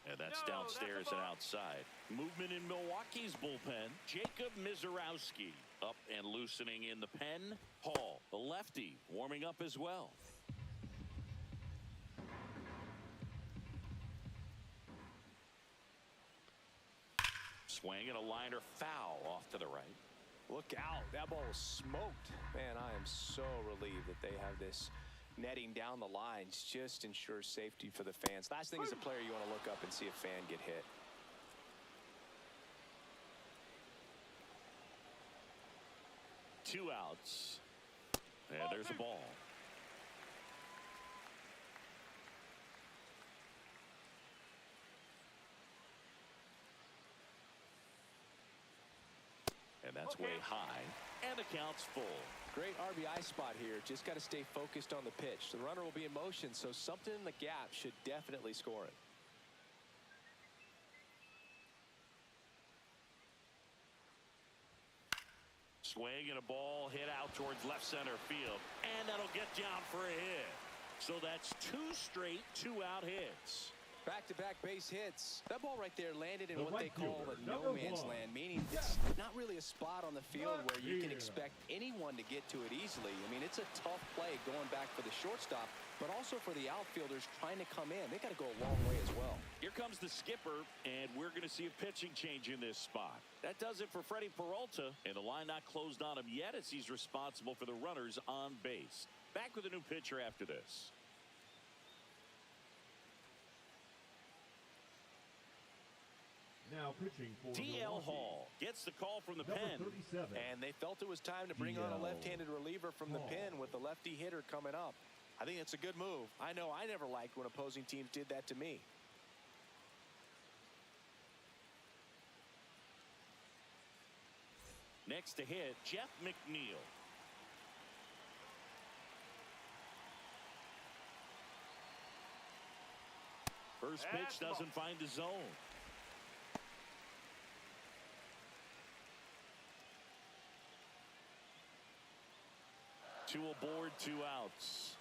And that's downstairs and outside. Movement in Milwaukee's bullpen. Jacob Mizorowski up and loosening in the pen. Hall, the lefty, warming up as well. Swing and a liner foul off to the right. Look out. That ball was smoked. Man, I am so relieved that they have this netting down the lines. Just ensures safety for the fans. Last thing as a player, you want to look up and see a fan get hit. Two outs. And there's a ball. And that's way high. And the count's full. Great RBI spot here. Just got to stay focused on the pitch. The runner will be in motion, so something in the gap should definitely score it. Swing and a ball hit out towards left center field. And that'll get down for a hit. So that's 2 straight 2-out hits. Back-to-back base hits. That ball right there landed in The what right they call fielder, a number no-man's 1. land, meaning it's not really a spot on the field where you can expect anyone to get to it easily. I mean, it's a tough play going back for the shortstop, but also for the outfielders trying to come in. They got to go a long way as well. Here comes the skipper, and we're going to see a pitching change in this spot. That does it for Freddie Peralta, and the line not closed on him yet as he's responsible for the runners on base. Back with a new pitcher after this. Now pitching for T.L. Milwaukee. Hall gets the call from the Number pen. 37. And they felt it was time to bring on a DL left-handed reliever from the Hall. pen with the lefty hitter coming up. I think that's a good move. I know I never liked when opposing teams did that to me. Next to hit, Jeff McNeil. First pitch doesn't find the zone. Two aboard, 2 outs.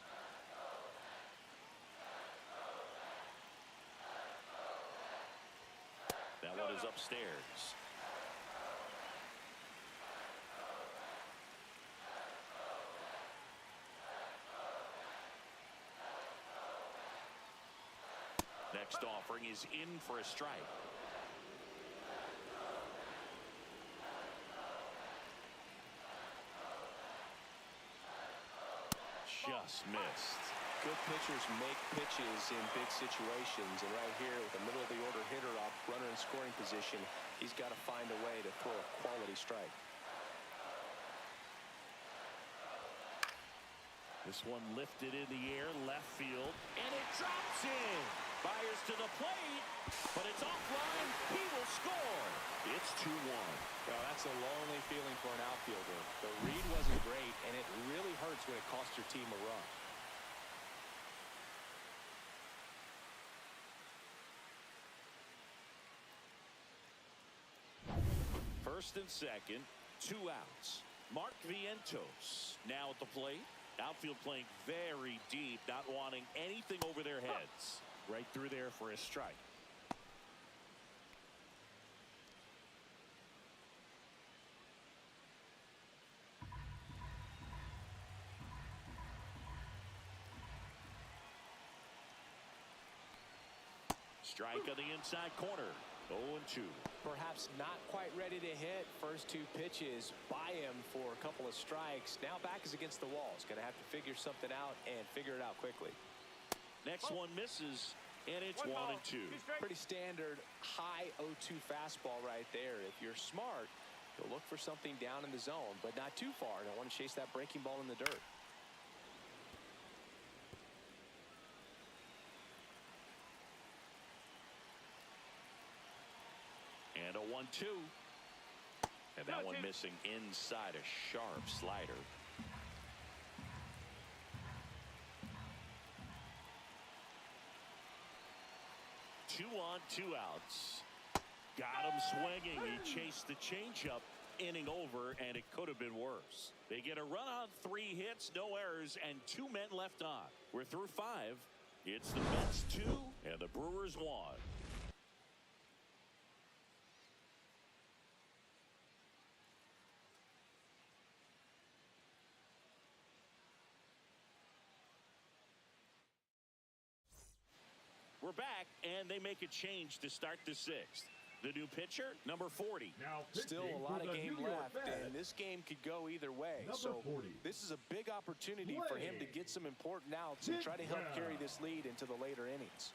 That one is upstairs. Next offering is in for a strike. Just missed. Good pitchers make pitches in big situations, and right here with a middle of the order hitter up, runner in scoring position, he's got to find a way to throw a quality strike. This one lifted in the air, left field, and it drops in. Fires to the plate, but it's offline. He will score. It's 2-1. Well, that's a lonely feeling for an outfielder. The read wasn't great, and it really hurts when it costs your team a run. First and second, 2 outs. Mark Vientos now at the plate. Outfield playing very deep, not wanting anything over their heads. Right through there for a strike. Strike on the inside corner. 0-2. Perhaps not quite ready to hit. First two pitches by him for a couple of strikes. Now back is against the wall. He's going to have to figure something out and figure it out quickly. Next one misses, and it's 1-2. Pretty standard high 0-2 fastball right there. If you're smart, you'll look for something down in the zone, but not too far. Don't want to chase that breaking ball in the dirt. And a 1-2. And that one missing inside a sharp slider. Two on, 2 outs. Got him swinging. He chased the changeup. Inning over, and it could have been worse. They get a run on 3 hits, no errors, and 2 men left on. We're through 5. It's the Mets 2 and the Brewers 1. We're back, and they make a change to start the 6th. The new pitcher, number 40. Now Still a lot of game left, and this game could go either way. So 40. this is a big opportunity for him to get some important outs and try to help carry this lead into the later innings.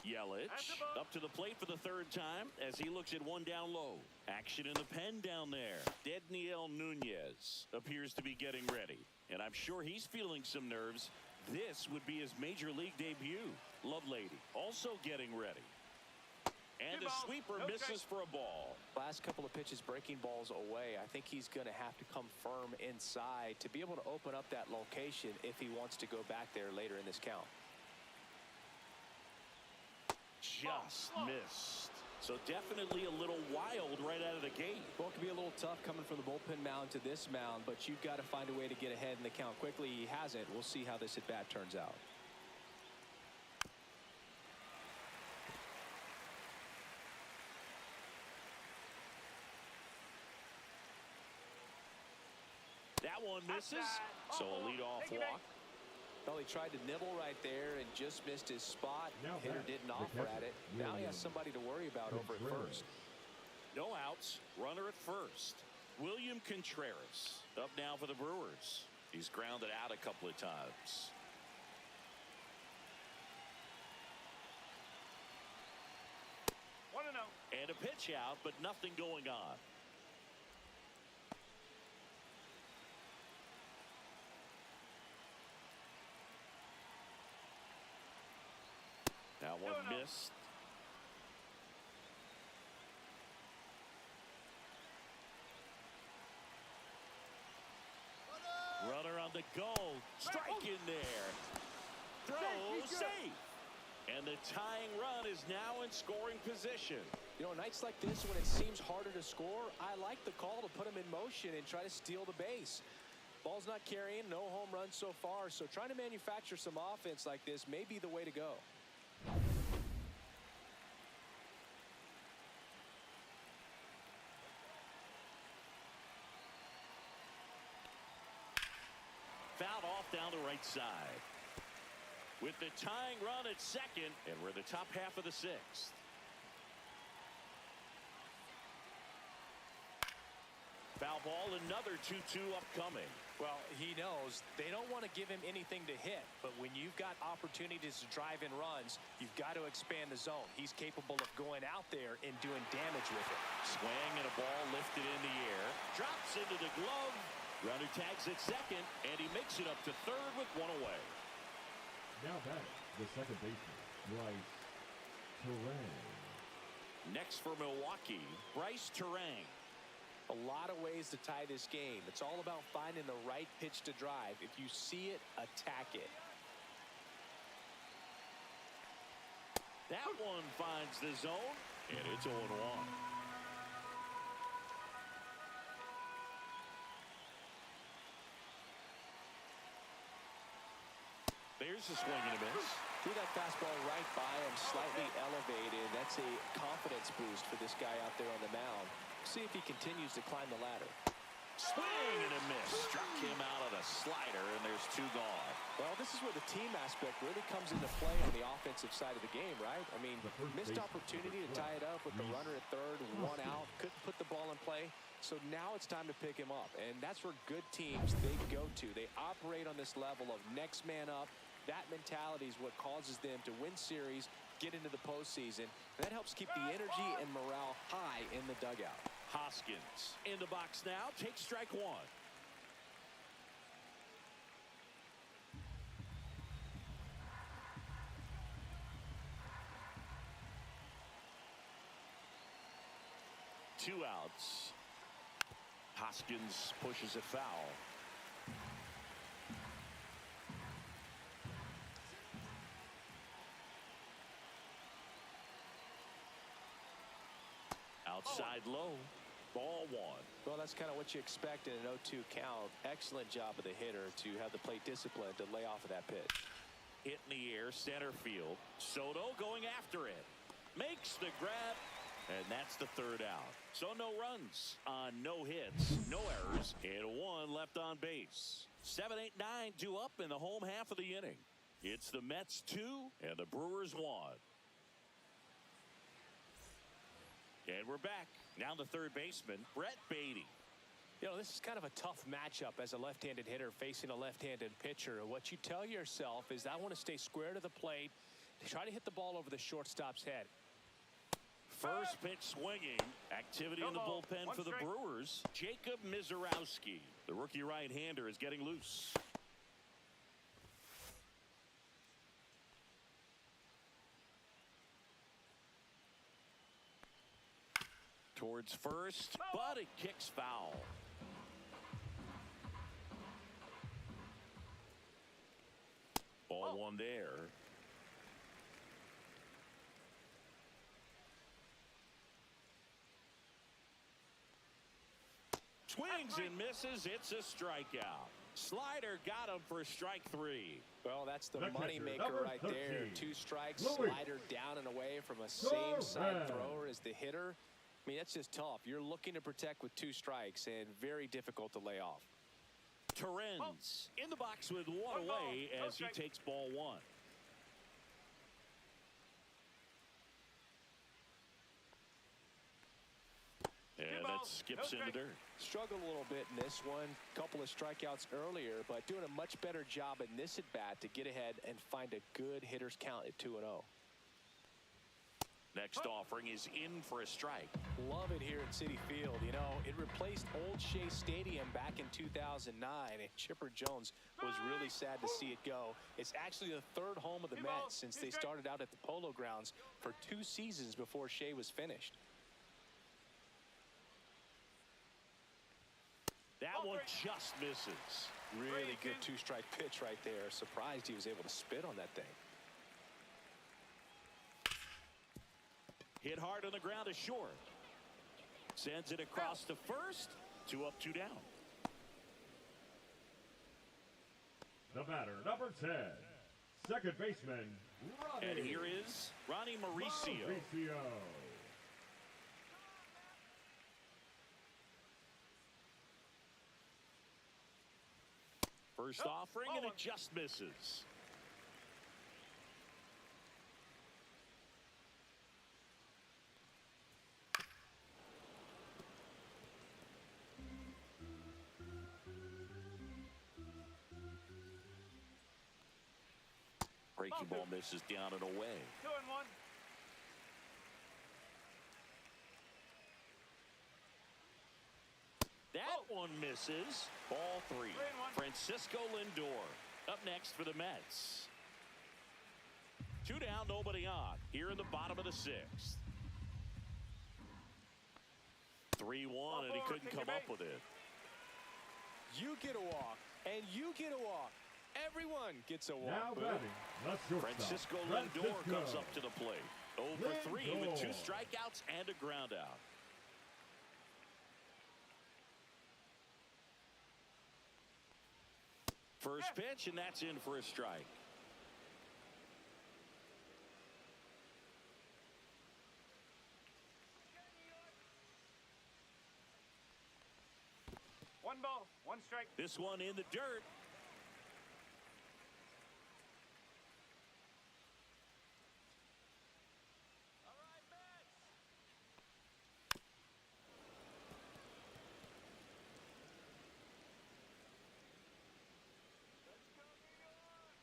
Yelich up to the plate for the 3rd time as he looks at one down low. Action in the pen down there. Dedniel Nunez appears to be getting ready, and I'm sure he's feeling some nerves. This would be his major league debut. Lovelady also getting ready. And a sweeper misses for a ball. Last couple of pitches breaking balls away. I think he's going to have to come firm inside to be able to open up that location if he wants to go back there later in this count. Just missed. So definitely a little wild right out of the gate. Well, it could be a little tough coming from the bullpen mound to this mound, but you've got to find a way to get ahead in the count quickly. He hasn't. We'll see how this at-bat turns out. That one misses. So a leadoff walk. Well, he tried to nibble right there and just missed his spot. Hitter didn't offer at it. Now he has somebody to worry about over at first. No outs. Runner at first. William Contreras up now for the Brewers. He's grounded out a couple of times. And a pitch out, but nothing going on. That one missed. Runner on the go. Strike in there. Throw safe. And the tying run is now in scoring position. You know, nights like this when it seems harder to score, I like the call to put him in motion and try to steal the base. Ball's not carrying, no home runs so far, so trying to manufacture some offense like this may be the way to go. Fouled off down the right side. With the tying run at second, and we're the top half of the 6th. Foul ball, another 2-2 upcoming. Well, he knows they don't want to give him anything to hit, but when you've got opportunities to drive in runs, you've got to expand the zone. He's capable of going out there and doing damage with it. Swing and a ball lifted in the air. Drops into the glove. Runner tags at second, and he makes it up to 3rd with one away. Now back, the second baseman, Bryce Terang. Next for Milwaukee, Bryce Terang. A lot of ways to tie this game. It's all about finding the right pitch to drive. If you see it, attack it. That one finds the zone, and it's 0-1. There's a swing and a miss. Threw that fastball right by him, slightly elevated. That's a confidence boost for this guy out there on the mound. See if he continues to climb the ladder. Swing and a miss. Struck him out of the slider, and there's 2 gone. Well, this is where the team aspect really comes into play on the offensive side of the game, right? I mean, missed opportunity to tie it up with the runner at third, 1 out, couldn't put the ball in play. So now it's time to pick him up, and that's where good teams, they go to. They operate on this level of next man up. That mentality is what causes them to win series, get into the postseason, and that helps keep the energy and morale high in the dugout. Hoskins in the box now, takes strike 1. Two outs. Hoskins pushes it foul. Outside low. Ball 1. Well, that's kind of what you expect in an 0-2 count. Excellent job of the hitter to have the plate discipline to lay off of that pitch. Hit in the air, center field. Soto going after it. Makes the grab, and that's the 3rd out. So no runs on no hits, no errors, and 1 left on base. 7, 8, 9 due up in the home half of the inning. It's the Mets 2 and the Brewers 1. And we're back. Now the third baseman, Brett Beatty. You know, this is kind of a tough matchup as a left-handed hitter facing a left-handed pitcher. What you tell yourself is, I want to stay square to the plate, try to hit the ball over the shortstop's head. First pitch swinging. Activity in the bullpen for the Brewers. Jacob Mizorowski, the rookie right-hander, is getting loose. Towards first, but it kicks foul. Ball 1 there. Swings and misses. It's a strikeout. Slider got him for strike 3. Well, that's the money maker right there. 2 strikes, slider down and away from a same-side thrower as the hitter. I mean, that's just tough. You're looking to protect with 2 strikes and very difficult to lay off. Torrens in the box with 1 away as he takes ball 1. And that skips in the dirt. Struggled a little bit in this one. Couple of strikeouts earlier, but doing a much better job in this at-bat to get ahead and find a good hitter's count at 2-0. Next offering is in for a strike. Love it here at Citi Field. You know, it replaced Old Shea Stadium back in 2009, and Chipper Jones was really sad to see it go. It's actually the 3rd home of the Mets since they started out at the Polo Grounds for 2 seasons before Shea was finished. That one just misses. Really good 2-strike pitch right there. Surprised he was able to spit on that thing. Hit hard on the ground is short. Sends it across to first. 2 up, 2 down. The batter, number 10, second baseman, Ronnie. And here is Ronnie Mauricio. First offering, and it just misses. Breaking ball misses down and away. 2-1. That one misses. Ball 3. Francisco Lindor up next for the Mets. 2 down, nobody on. Here in the bottom of the 6th. 3-1, and he couldn't come up with it. You get a walk, and you get a walk. Everyone gets a walk. Now batting, Francisco Lindor comes up to the plate. 0 for 3 with 2 strikeouts and a ground out. First pitch, and that's in for a strike. One ball, one strike. This one in the dirt. All right, Mets. Let's go, New York.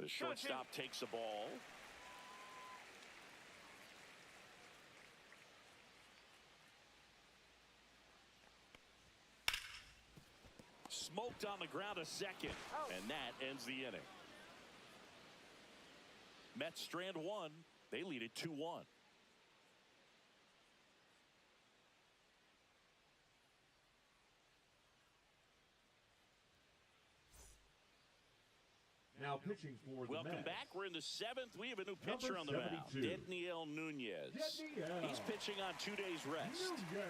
The shortstop takes the ball. Smoked on the ground a second, and that ends the inning. Mets strand one. They lead it 2-1. Now pitching for the Welcome Mets. back. We're in the seventh. We have a new pitcher Number on the mound. 72. Daniel Nunez. Daniel. He's pitching on 2 days rest. Nunez.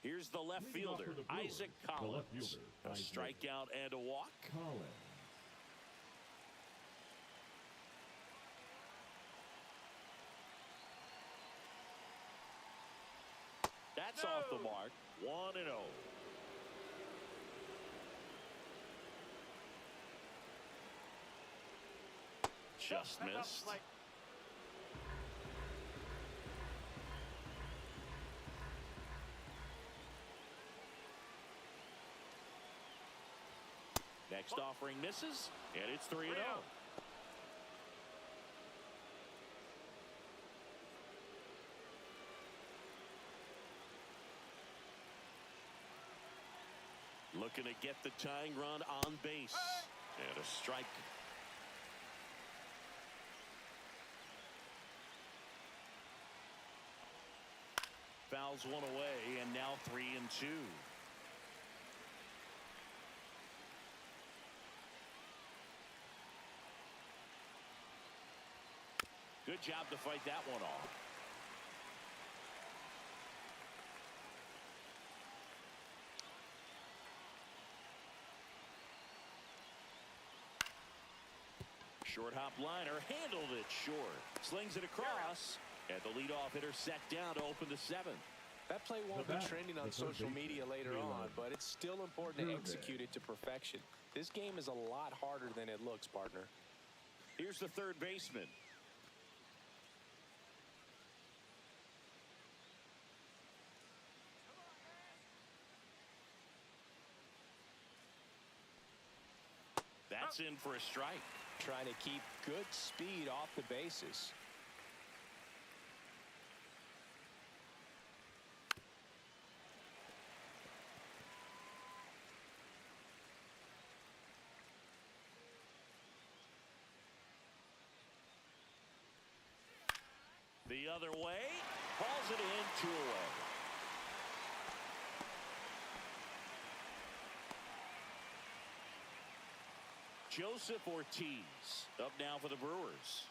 Here's the left Leading off fielder, for the Brewers, Isaac the left Collins. fielder, A Isaac strikeout and a walk. Collins. That's off the mark. 1-0. Just Back up, missed. like, Next offering misses, and it's 3-0. 3-0. Looking to get the tying run on base. And a strike. Fouls one away, and now 3-2. Good job to fight that one off. Short hop liner, handled it short. Slings it across, and the leadoff hitter set down to open the seventh. That play won't be trending on social media later on, but it's still important to Good. execute it to perfection. This game is a lot harder than it looks, partner. Here's the third baseman. That's in for a strike. Trying to keep good speed off the bases. The other way, hauls it in, 2 away. Joseph Ortiz up now for the Brewers.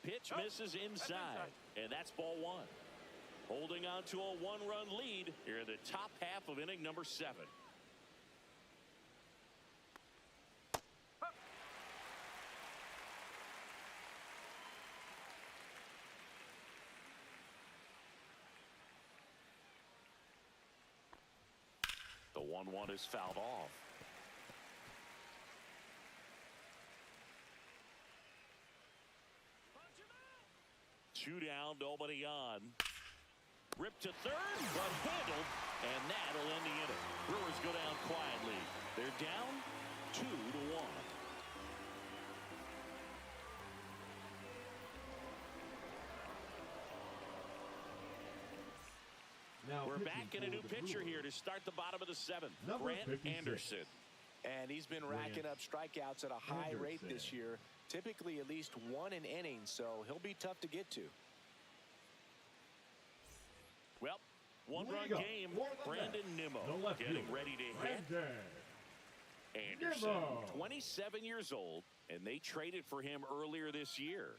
Pitch misses inside, and that's ball one. Holding on to a 1-run lead here in the top half of inning number 7. The 1-1 is fouled off. Two down, nobody on. Ripped to third, but handled, and that'll end the inning. Brewers go down quietly. They're down 2-1. Now We're pitching back in a for new the pitcher Brewers. here to start the bottom of the 7th. Number Grant 56. Anderson. And he's been racking up strikeouts at a high rate this year. Typically at least 1 an inning, so he'll be tough to get to. Well, one-run League up game. for the Brandon Mets. Nimmo The left getting fielder, ready to hit. Brandon Anderson, Nimmo. 27 years old, and they traded for him earlier this year.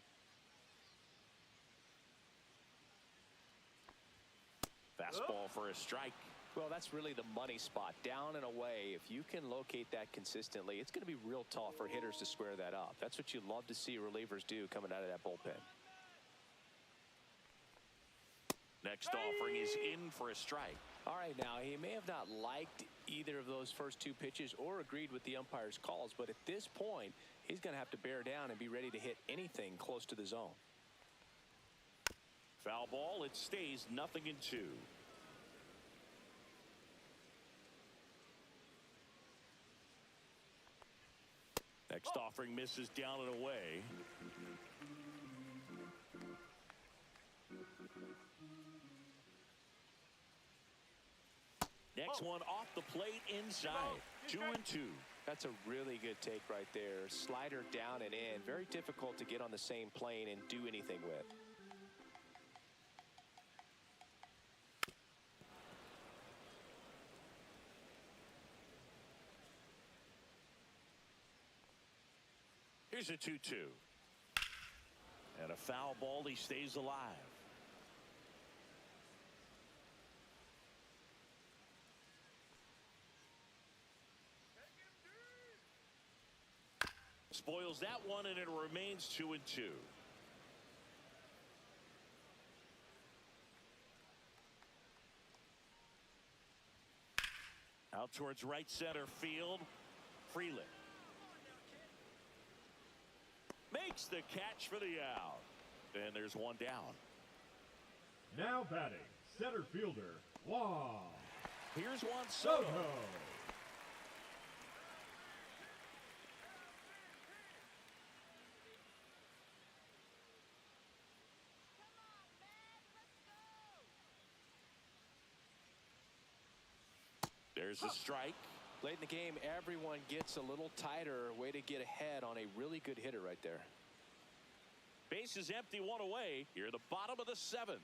Fastball for a strike. Well, that's really the money spot, down and away. If you can locate that consistently, it's going to be real tough for hitters to square that up. That's what you love to see relievers do coming out of that bullpen. Next offering is in for a strike. All right, now, he may have not liked either of those first two pitches or agreed with the umpire's calls, but at this point, he's going to have to bear down and be ready to hit anything close to the zone. Foul ball. It stays 0-2. Next offering misses down and away. Next one off the plate inside. 2-2. That's a really good take right there. Slider down and in. Very difficult to get on the same plane and do anything with. Here's a 2-2. And a foul ball. He stays alive. Spoils that one, and it remains 2-2. Out towards right center field. Freeland makes the catch for the out. And there's one down. Now batting, center fielder, Juan Here's Juan Soto. Soto. There's a strike. Late in the game, everyone gets a little tighter. Way to get ahead on a really good hitter right there. Base is empty, one away. Here at the bottom of the 7th.